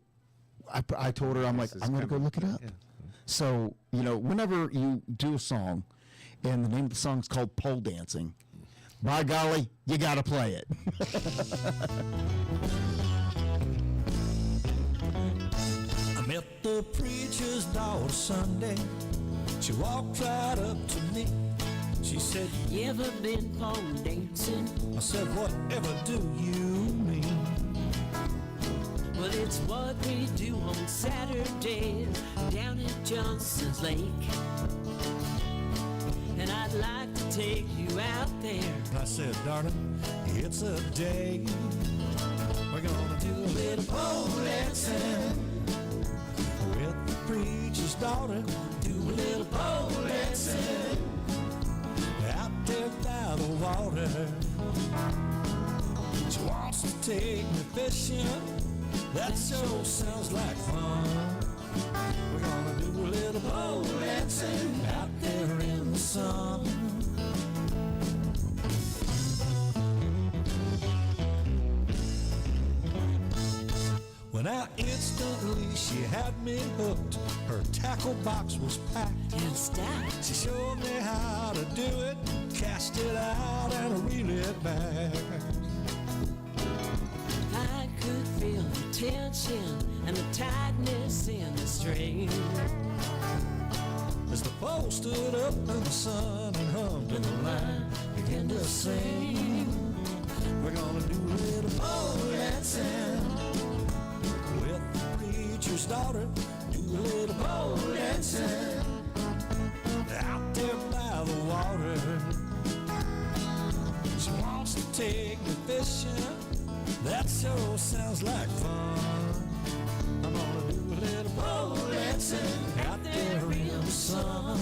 I told her, I'm like, I'm going to go look it up. Yeah. So, whenever you do a song, and the name of the song is called Pole Dancing, by golly, you got to play it. I met the preacher's daughter Sunday. She walked right up to me. She said, "You ever been pole dancing?" I said, "Whatever do you mean?" Well, it's what we do on Saturdays down at Johnson's Lake. And I'd like to take you out there. I said, "Darling, it's a day. We're gonna do a little pole dancing with the preacher's daughter. Do a little pole dancing out there by the water. She wants to take me fishing. That sure sounds like fun. We're gonna do a little pole dancing out there in the sun. When I instantly she had me hooked, her tackle box was packed and stacked. She showed me how to do it, cast it out and reel it back. I could feel the tension and the tightness in the string. As the pole stood up in the sun and hummed and the line began to sing. We're gonna do a little pole dancing with the preacher's daughter. Do a little pole dancing out there by the water. She wants to take me fishing. That sure sounds like fun. I'm gonna do a little pole dancing out there in the sun.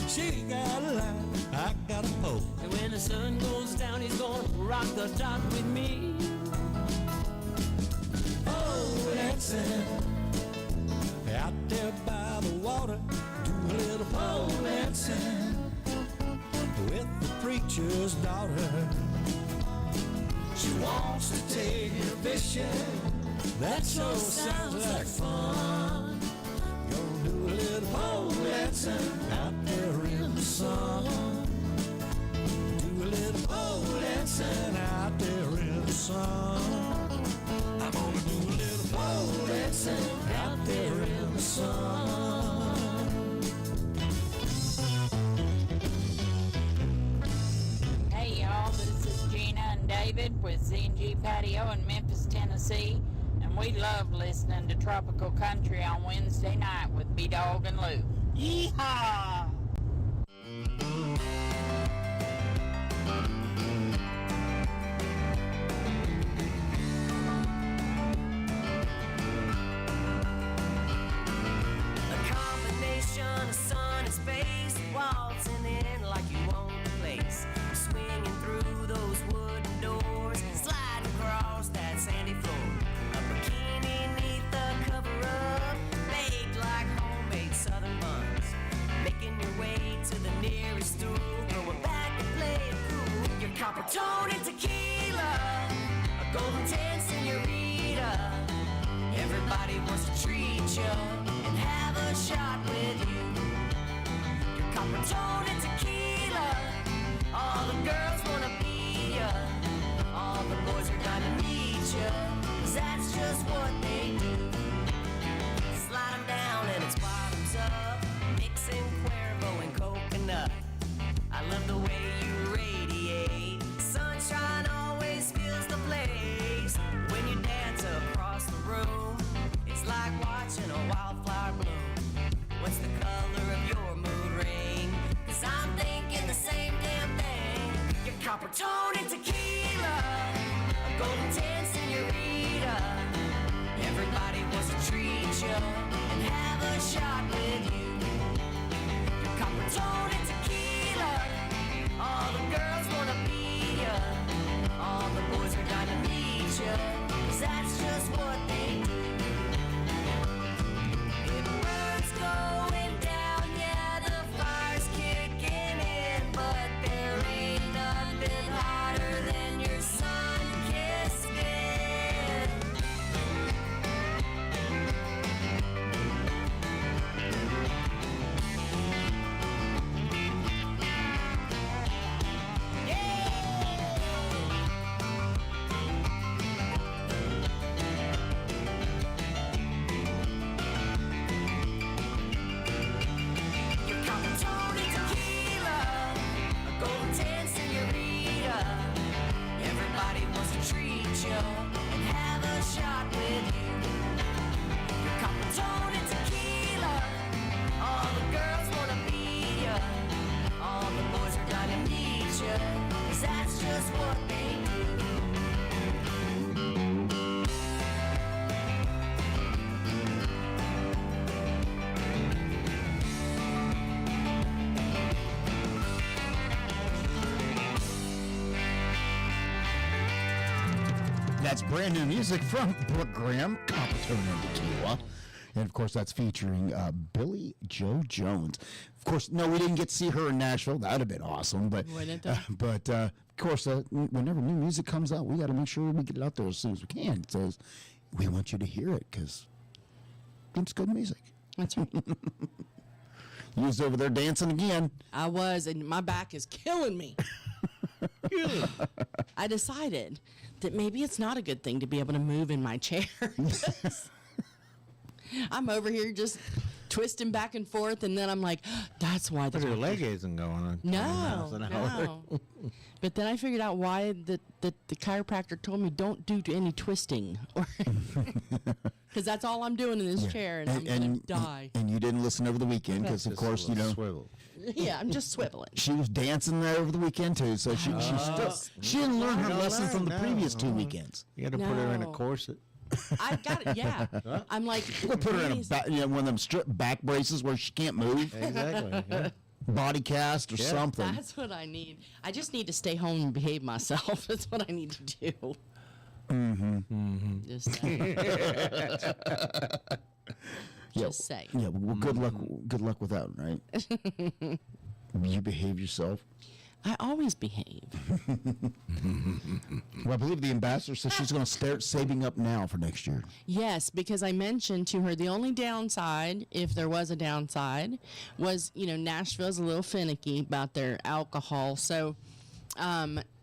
She got a line, I got a pole. And when the sun goes down, he's gonna rock the dot with me. Pole dancing out there by the water. Do a little pole dancing with the preacher's daughter. She wants to take her fishing. That sure sounds like fun. Gonna do a little pole dancing out there in the sun. Do a little pole dancing out there in the sun. I'm gonna do a little pole dancing out there in the sun. Hey y'all, this is Gina and David with Z&G Patio in Memphis, Tennessee. And we love listening to Tropical Country on Wednesday night with B-Dawg and Lou. Yeehaw! A combination of sun and space, waltzing in like you own the place, swinging through those wooden doors, sliding across that sandy floor. A bikini neath the cover up, baked like homemade southern buns, making your way to the nearest stool, throw it back and play it cool. Your copper tone and tequila, a golden 10 senorita. Everybody wants to treat you and have a shot with you. Your copper tone and tequila, all the girls wanna be ya. All the boys are gonna need ya, 'cause that's just what they do. Slide 'em down and it's bottoms up, mixing Cuervo and coconut. I love the way you radiate, sunshine always fills the place. When you dance across the room, it's like watching a wildflower bloom. What's the color of your mood ring? 'Cause I'm thinking the same damn thing. Your copper tone and tequila, a golden 10 senorita. Everybody wants to treat you and have a shot with you. Your copper tone and tequila, all the girls wanna be ya. All the boys are gonna need ya, 'cause that's just what they do. It burns going down, yeah, the fire's kicking in, but there ain't nothing hotter than your sun-kissed skin. That's brand new music from Brooke Graham, Compton and Tequila. And, of course, that's featuring Billy Joe Jones. Of course, no, we didn't get to see her in Nashville. That would have been awesome. But, of course, whenever new music comes out, we got to make sure we get it out there as soon as we can. So we want you to hear it because it's good music. That's right. You was over there dancing again. I was, and my back is killing me. I decided that maybe it's not a good thing to be able to move in my chair. I'm over here just twisting back and forth, and then I'm like, that's why the But your leg isn't going on. No. But then I figured out why the chiropractor told me don't do any twisting, because that's all I'm doing in this chair, and I'm gonna die. And you didn't listen over the weekend because, of course, swivel. Yeah, I'm just swiveling. She was dancing there over the weekend too, so she didn't learn her lesson from the previous 2 weekends. You got to put her in a corset. I got it. Yeah, I'm like, we'll put her in one of them strip back braces where she can't move. Exactly. Yeah. Body cast or something. That's what I need. I just need to stay home and behave myself. That's what I need to do. Just Just say. Yeah. Well, good luck. Good luck with that, right? You behave yourself. I always behave. Well, I believe the ambassador says she's going to start saving up now for next year. Yes, because I mentioned to her the only downside, if there was a downside, was, Nashville's a little finicky about their alcohol. So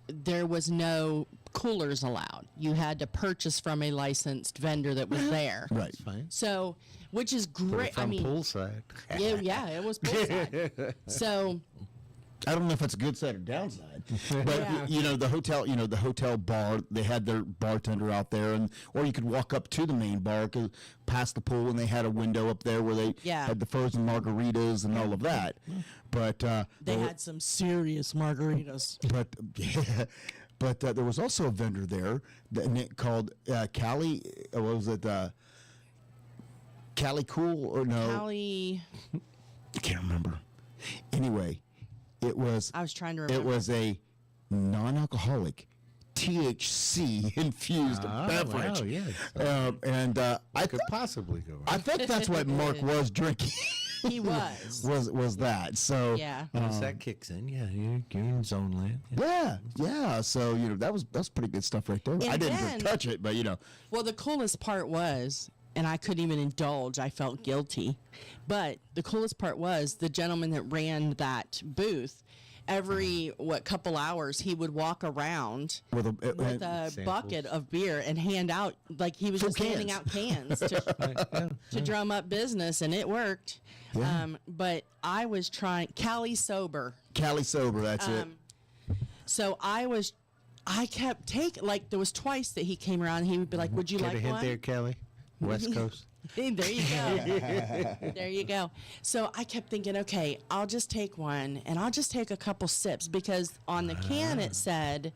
there was no coolers allowed. You had to purchase from a licensed vendor that was there. Right. Fine. So, which is great. From poolside. Yeah, it was poolside. So, I don't know if it's a good side or downside, but the hotel bar, they had their bartender out there, or you could walk up to the main bar past the pool, and they had a window up there where they had the frozen margaritas and all of that. But they had some serious margaritas. But there was also a vendor there called Cali. What was it? Cali Cool or no? Cali. I can't remember. Anyway. I was trying to remember. It was a non-alcoholic THC infused beverage. Wow, yes. I could possibly go. I think that's what Mark was drinking. He was. was that. So yeah. Once that kicks in, you're in zone land. Yeah. So that's pretty good stuff right there. And I didn't touch it, but Well, the coolest part was, and I couldn't even indulge. I felt guilty. But the coolest part was the gentleman that ran that booth. Every couple hours he would walk around with a bucket of beer and hand out, like he was just handing out cans to drum up business, and it worked. Yeah. But I was trying Cali Sober. That's it. So I kept taking, there was twice that he came around and he would be like, would you like a hint one? there, Kelly? West Coast. There you go. There you go. So I kept thinking, okay, I'll just take one and I'll just take a couple sips, because on the can it said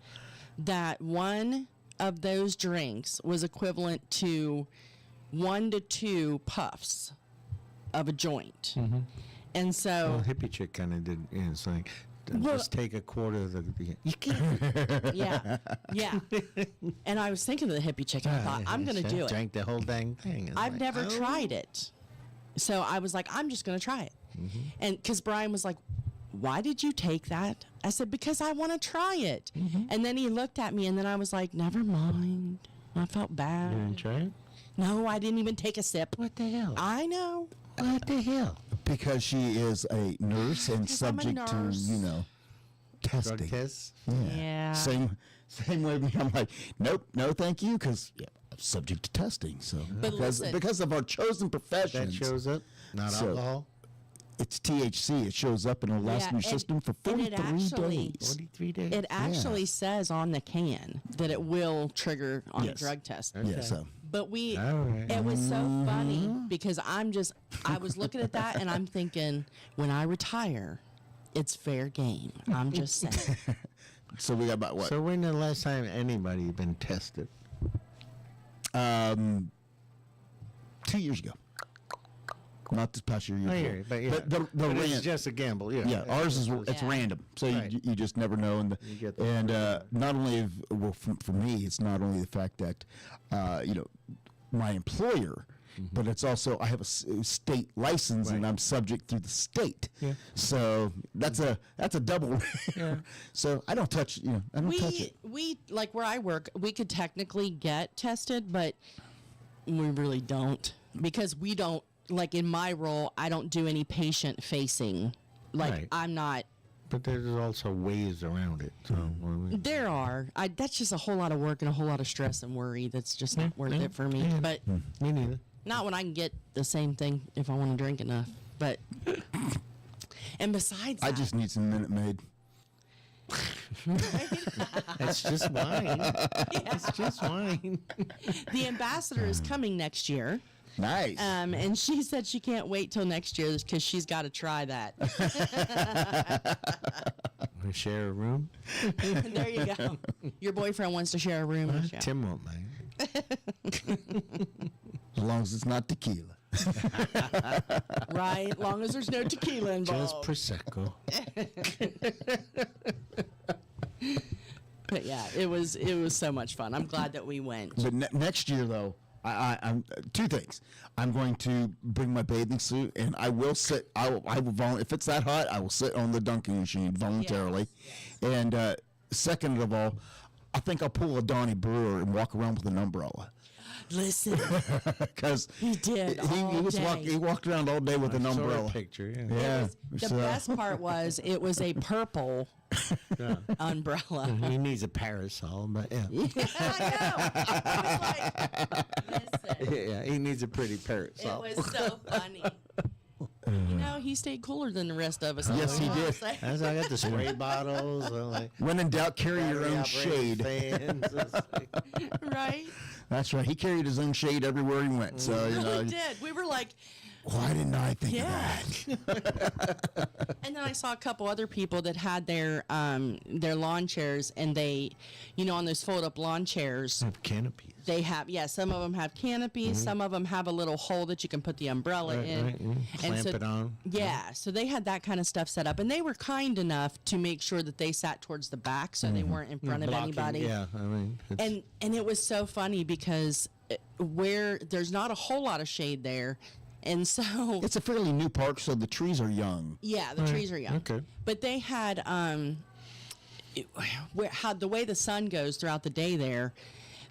that one of those drinks was equivalent to 1 to 2 puffs of a joint. And so hippie chick kind of did, it's like, just take a quarter of the you can't. Yeah. And I was thinking of the hippie chick, and I thought, I'm going to do it. Drank the whole dang thing. I've never tried it. So I was like, I'm just going to try it. And because Brian was like, why did you take that? I said, because I want to try it. And then he looked at me, and then I was like, never mind. I felt bad. You didn't try it? No, I didn't even take a sip. What the hell? I know. What the hell? Because she is a nurse and subject to, testing. Drug tests? Yeah. Same way. I'm like, nope, no, thank you, because subject to testing. So because of our chosen professions, that shows up. Not alcohol. It's THC. It shows up and it'll last in your system for 43 days. 43 days. It actually says on the can that it will trigger on a drug test. Okay. Yeah. So. But it was so funny because I was looking at that and I'm thinking, when I retire, it's fair game. I'm just saying. So we got about what? So when the last time anybody been tested? 2 years ago. Not this past year. I hear you, but yeah. The But it's rant- just a gamble. Yeah. Yeah, ours is it's random, so Right. you just never know. And You get the not only for me, it's not only the fact that my employer, but it's also I have a state license and I'm subject through the state. Yeah. So that's a double. Yeah. So I don't touch I don't touch it. We like where I work, we could technically get tested, but we really don't because we don't like in my role. I don't do any patient facing. Like Right. I'm not. But there's also ways around it. So There are. That's just a whole lot of work and a whole lot of stress and worry. That's just not worth it for me. But me neither. not when I can get the same thing if I want to drink enough. But and besides, I just need some Minute Maid. It's just wine. It's just wine. the ambassador is coming next year. Nice. And she said she can't wait till next year because she's got to try that. We share a room. There you go. Your boyfriend wants to share a room. Michelle. Tim won't mind. As long as it's not tequila. Right, long as there's no tequila involved. Just Prosecco. But yeah, it was so much fun. I'm glad that we went. But next year, though, I'm two things. I'm going to bring my bathing suit, and I will sit. I will if it's that hot, I will sit on the dunking machine voluntarily. Yes. And second of all, I think I'll pull a Donnie Brewer and walk around with an umbrella. Listen, because he did. He walked around all day with an umbrella. Picture, yeah. The best part was it was a purple umbrella. He needs a parasol, but yeah. Yeah, he needs a pretty parasol. It was so funny. He stayed cooler than the rest of us. Yes, he did. As I got the spray bottles. When in doubt, carry your own shade. Right? That's right. He carried his own shade everywhere he went. So He did. We were like, why didn't I think of that? And then I saw a couple other people that had their lawn chairs, and they, on those fold-up lawn chairs, have canopies. They have, some of them have canopies. Mm-hmm. Some of them have a little hole that you can put the umbrella in. Right. Clamp it on. Yeah, so they had that kind of stuff set up, and they were kind enough to make sure that they sat towards the back, so they weren't in front of anybody. Yeah, I mean, and it was so funny because where there's not a whole lot of shade there. And so it's a fairly new park, so the trees are young. Yeah, the trees are young. Okay. But they had how the way the sun goes throughout the day there,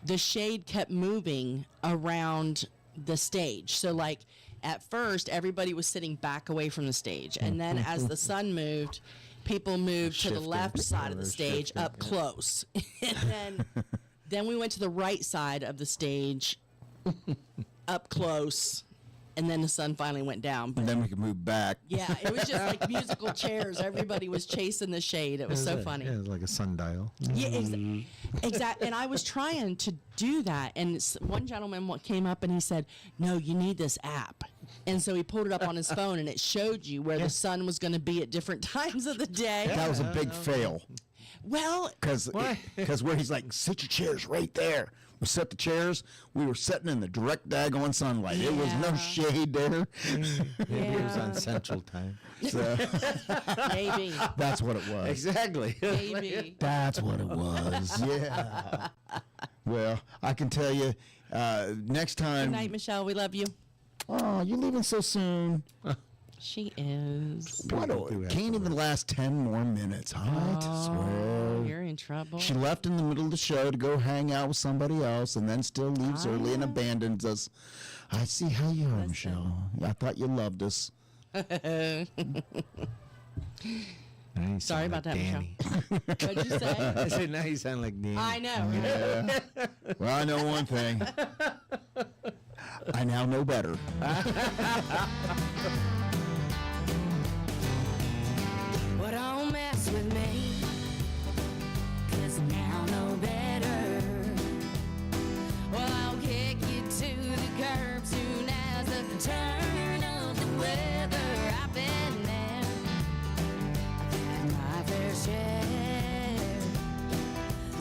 the shade kept moving around the stage. So like at first everybody was sitting back away from the stage, and then as the sun moved, people moved to the left side of the stage up close. And then we went to the right side of the stage up close. And then the sun finally went down. But and then we could move back. Yeah, it was just like musical chairs. Everybody was chasing the shade. It was so funny. Yeah, it was like a sundial. Yeah, exactly. And I was trying to do that. And one gentleman came up and he said, "No, you need this app." And so he pulled it up on his phone, and it showed you where the sun was going to be at different times of the day. That was a big fail. Well, because where he's like, sit your chairs right there. We set the chairs. We were sitting in the direct daggone sunlight. Yeah. It was no shade there. Maybe it was on Central Time. So, maybe. That's what it was. Exactly. Maybe. That's what it was. Yeah. Well, I can tell you, next time. Good night, Michelle. We love you. Oh, you're leaving so soon. She is. Can't even last 10 more minutes, huh? I swear. You're in trouble. She left in the middle of the show to go hang out with somebody else, and then still leaves early and abandons us. I see how you are, Michelle. I thought you loved us. Sorry about that, Michelle. What'd you say? I said, now you sound like Danny. I know. Right? Yeah. Well, I know one thing. I now know better. Well, don't mess with me, 'cause I now know better. Well, I'll kick you to the curb soon as the turn of the weather. I've been there, my fair share.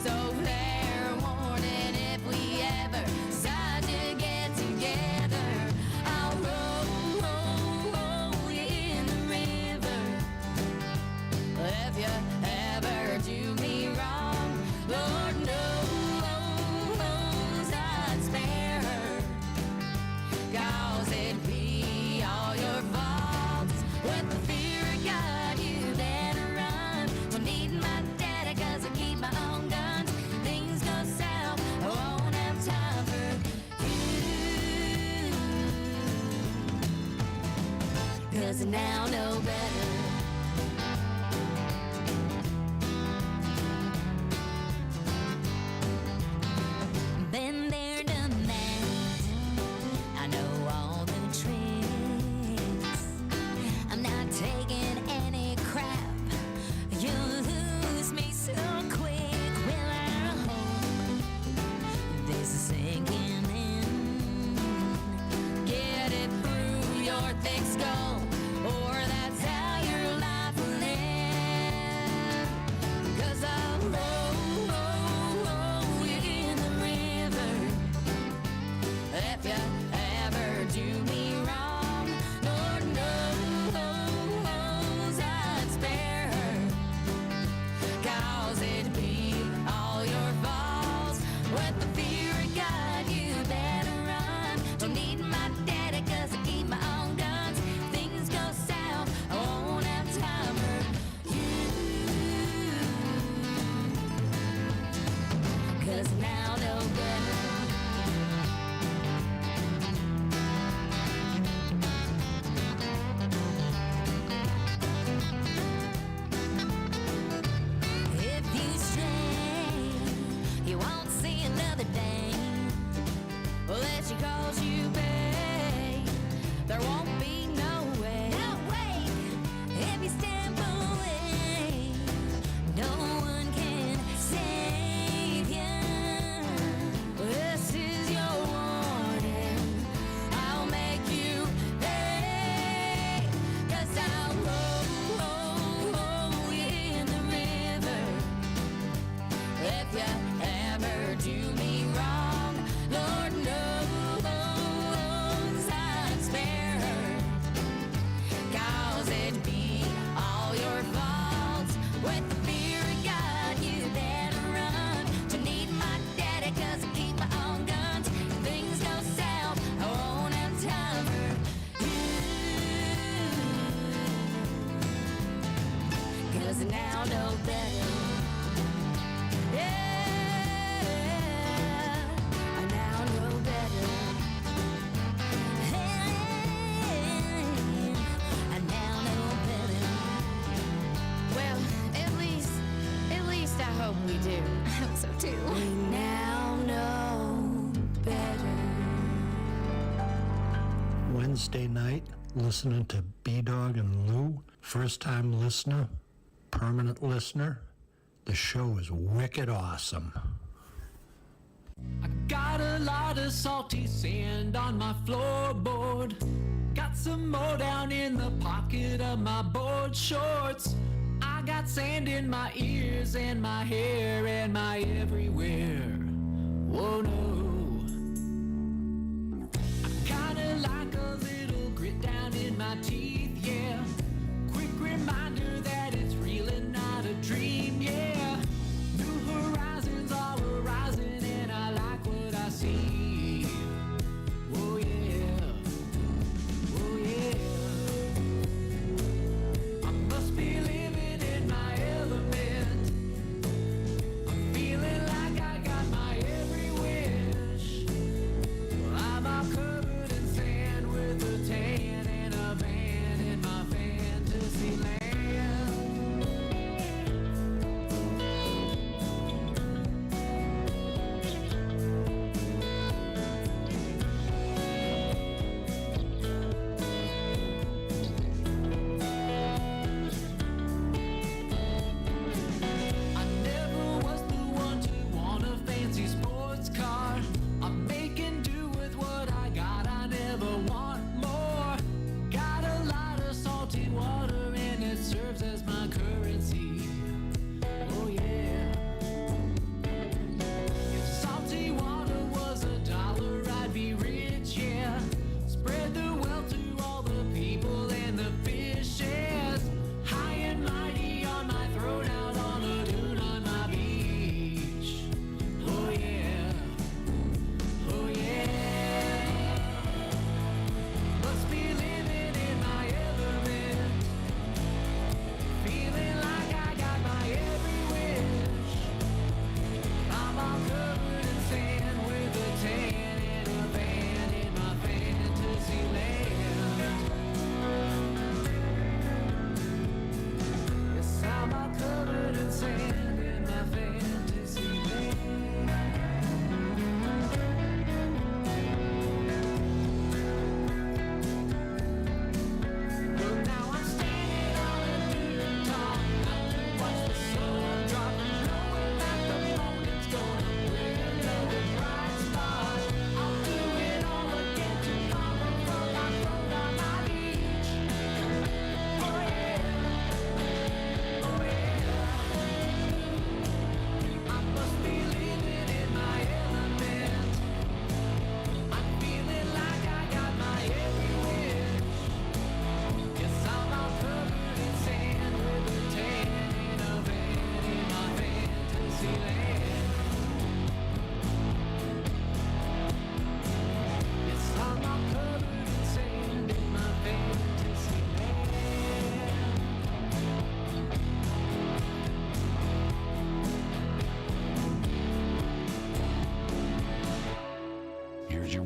So fair warning, if we ever decide to get together, I'll roll 'cause I now know better. Been there, done that. I know all the tricks. I'm not taking any crap. You'll lose me so quick. Well, I hope this is sinking in. Get it through your thick skull, or that's how your life will end. 'Cause I'll roll you in the river. If you ever do me wrong, Lord knows I'd spare her. 'Cause it'd be all your faults. With the fear of God, you better run. Don't need my daddy 'cause I keep my own guns. Things go south, I won't have time for you. 'Cause I now know better. If you stray, you won't see another day. Well, that she calls you babe, there won't be no way. No way. If you step away, no one can save you. This is your warning. I'll make you pay. 'Cause I'll roll you in the river. If you ever do me wrong, Lord knows I'd spare her. 'Cause it'd be all your faults. With the fear of God, you better run. Don't need my daddy 'cause I keep my own guns. Things go south, I won't have time for you. 'Cause I now know better. Yeah, I now know better. Hey, I now know better. Well, at least I hope we do. I hope so too. We now know better. Wednesday night, listening to B-Dawg and Lou. First time listener, permanent listener. The show is wicked awesome. Got a lot of salty sand on my floorboard. Got some more down in the pocket of my board shorts. I got sand in my ears and my hair and my everywhere. Whoa, no. I kinda like a little grit down in my teeth, yeah. Quick reminder that it's really not a dream, yeah. New horizons are arising and I like what I see. Oh yeah, oh yeah. I must be living in my element. I'm feeling like I got my every wish. I'm all covered in sand with a tan and a van in my fantasy land.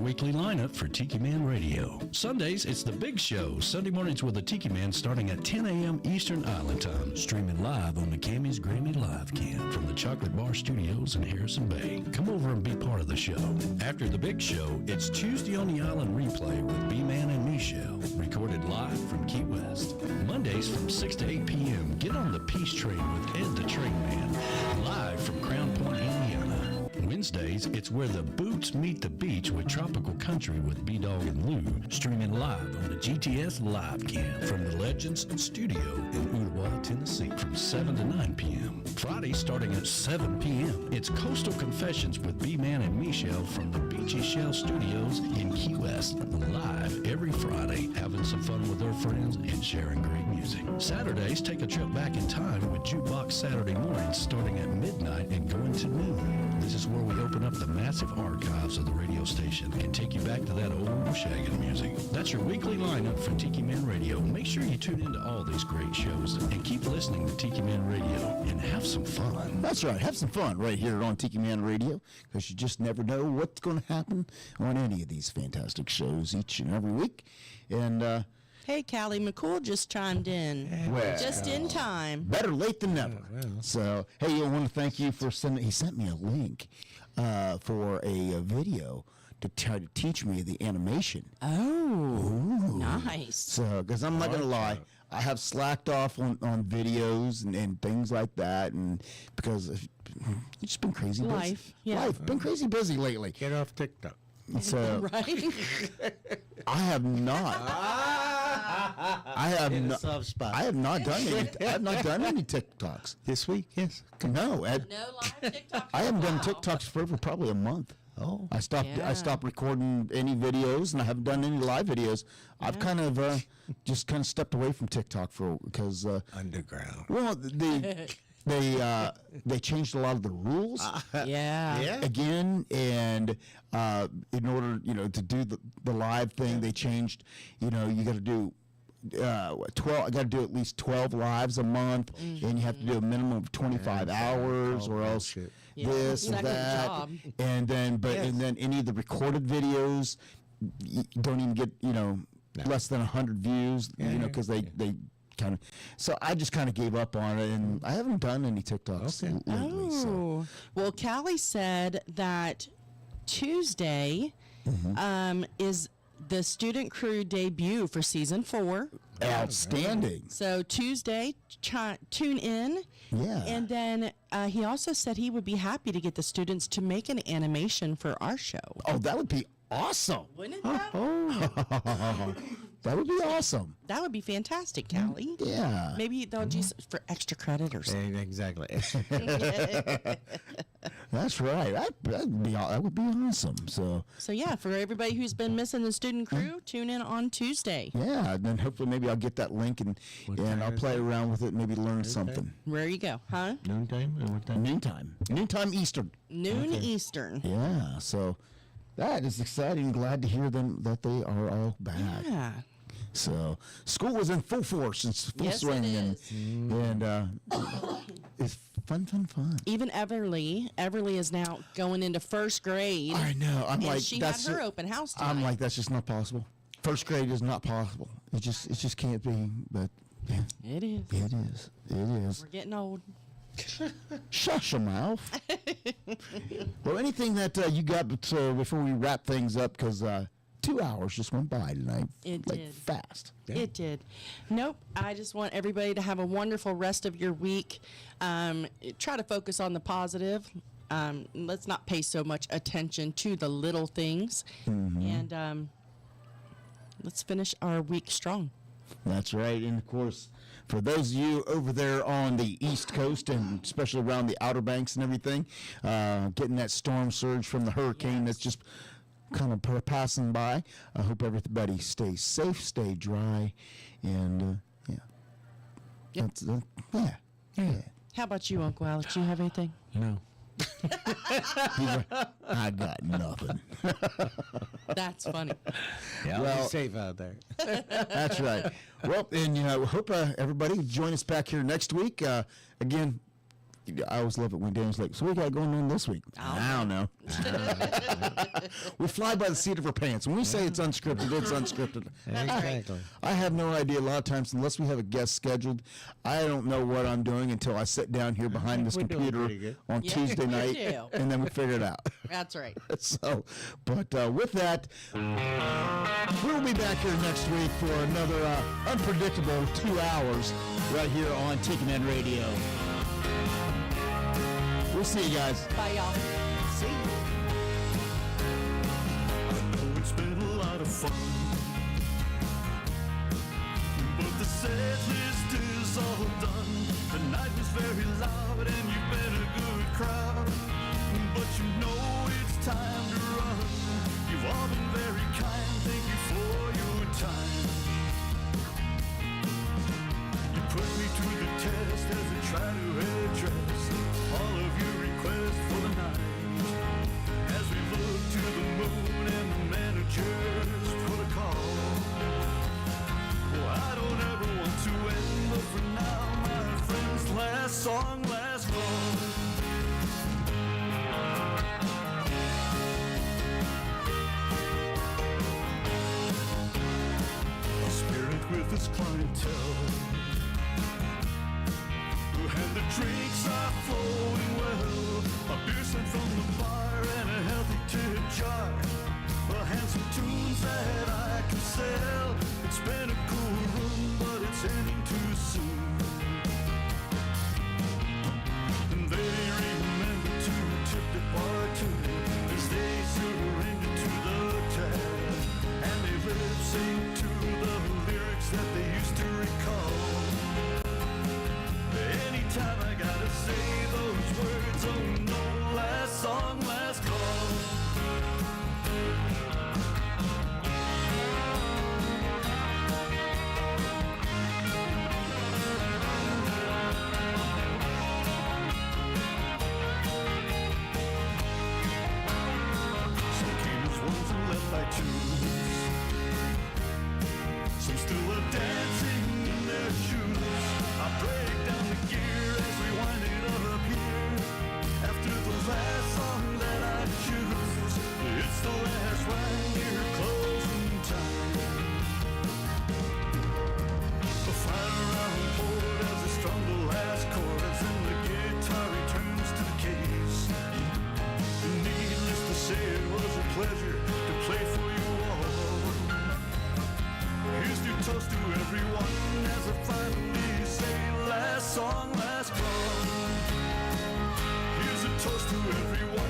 weekly lineup for Tiki Man Radio. Sundays, it's The Big Show. Sunday mornings with the Tiki Man starting at 10 a.m. Eastern Island Time. Streaming live on the Cammy's Grammy Live Cam from the Chocolate Bar Studios in Harrison Bay. Come over and be part of the show. After The Big Show, it's Tuesday on the Island Replay with B-Man and Michelle. Recorded live from Key West. Mondays from 6 to 8 p.m. Get on the Peace Train with Ed the Train Man. Live from Crown Point, Indiana. Wednesdays, it's Where the Boots Meet the Beach with Tropical Country with B-Dawg and Lou, streaming live on the GTS Live Cam from the Legends Studio in Ooltewah, Tennessee from 7 to 9 p.m. Friday, starting at 7 p.m., it's Coastal Confessions with B-Man and Michelle from the Beachy Shell Studios in Key West, live every Friday, having some fun with their friends and sharing great music. Saturdays, take a trip back in time with Jukebox Saturday mornings starting at midnight and going to noon. This is where we open up the massive archives of the radio station and take you back to that old shaggin' music. That's your weekly lineup for Tiki Man Radio. Make sure you tune into all these great shows and keep listening to Tiki Man Radio and have some fun. That's right. Have some fun right here on Tiki Man Radio, because you just never know what's going to happen on any of these fantastic shows each and every week. And Hey, Callie, McCool just chimed in. Well, just in time. better late than never. So, hey, I want to thank you for sending. He sent me a link for a video to try to teach me the animation. Oh, nice. So, because I'm not going to lie, I have slacked off on videos and things like that, and because it's just been crazy busy. Life, yeah. Life, been crazy busy lately. Get off TikTok. So, right? I have not. I have In a not. soft spot. I have not done any. I have not done any TikToks This week, yes. No, No live TikTok. I haven't done TikToks for probably a month. Oh. I stopped. Yeah. I stopped recording any videos, and I haven't done any live videos. I've kind of just kind of stepped away from TikTok because Underground. well, they changed a lot of the rules. Yeah. Again, and in order to do the live thing, they changed. You got to do 12. I got to do at least 12 lives a month, and you have to do a minimum of 25 hours, or else this or Second that. job. And then, and then any of the recorded videos don't even get less than 100 views. Because they kind of. So I just kind of gave up on it, and I haven't done any TikToks lately. So. Oh. Well, Callie said that Tuesday is the Student Crew debut for season 4. Outstanding. So Tuesday, tune in. Yeah. And then he also said he would be happy to get the students to make an animation for our show. Oh, that would be awesome. Wouldn't it? That would be awesome. That would be fantastic, Callie. Yeah. Maybe they'll just for extra credit or something. Exactly. That's right. That would be awesome. So yeah, for everybody who's been missing the Student Crew, tune in on Tuesday. yeah, and then hopefully maybe I'll get that link and I'll play around with it, maybe learn something. There you go, huh? Noontime? Or what time? Noontime Eastern. Noon Eastern. Yeah. So that is exciting. Glad to hear that they are all back. Yeah. So school was in full force and full Yes, it swing, is. and it's fun. Even Everly is now going into first grade. I know. I'm and like, she that's had her open house tonight. I'm like, that's just not possible. First grade is not possible. It just can't be. But yeah, It is. it is. We're getting old. Shush your mouth. Well, anything that you got before we wrap things up, because 2 hours just went by tonight. It like did. Fast. It did. Nope. I just want everybody to have a wonderful rest of your week. Try to focus on the positive. Let's not pay so much attention to the little things. And let's finish our week strong. That's right. And of course, for those of you over there on the East Coast, and especially around the Outer Banks and everything, getting that storm surge from the hurricane that's just kind of passing by. I hope everybody stays safe, stay dry, and Yep. Yeah. How about you, Uncle Alex? You have anything? No. I got nothing. That's funny. Yeah, Well- be safe out there. That's right. Well, and hope everybody join us back here next week. Again, I always love it when Dan's like, so what we got going on this week? I don't know. We fly by the seat of our pants. When we say it's unscripted, it's unscripted. Exactly. I have no idea a lot of times, unless we have a guest scheduled, I don't know what I'm doing until I sit down here behind this We're doing computer pretty good. on Yeah, Tuesday we night, do. and then we figure it out. That's right. So, but with that, we'll be back here next week for another unpredictable 2 hours right here on Tiki Man Radio. We'll see you guys. Bye, y'all. See you. I know it's been a lot of fun, but the set list is all done. The night was very loud and you've been a good crowd, but you know it's time to run. You've all been very kind, thank you for your time. You put me to the test as I try to address all of your requests for the night. As we look to the moon and the manager's protocol. Well, I don't ever want to end, but for now, my friends, last song, last call. A spirit with his clientele, and the drinks are flowing well. A beer sent from the bar and a healthy tip jar. Handsome tunes that I can sell. It's been a cool run, but it's ending too soon. And they remember to tip the bartender as they surrender to the tab. And they lip sync to the lyrics that they used to recall. Anytime I gotta say those words, oh no, last song, last call. Some came as ones and left by twos. Some still are dancing in their shoes. I break down the gear as we wind it up here. After the last song that I choose, it's the last rhyme near closing time. The final round chord as I strum the last chords, and the guitar returns to the case. Needless to say, it was a pleasure to play for you all. Here's your toast to everyone as I finally say last song, last call. Here's a toast to everyone.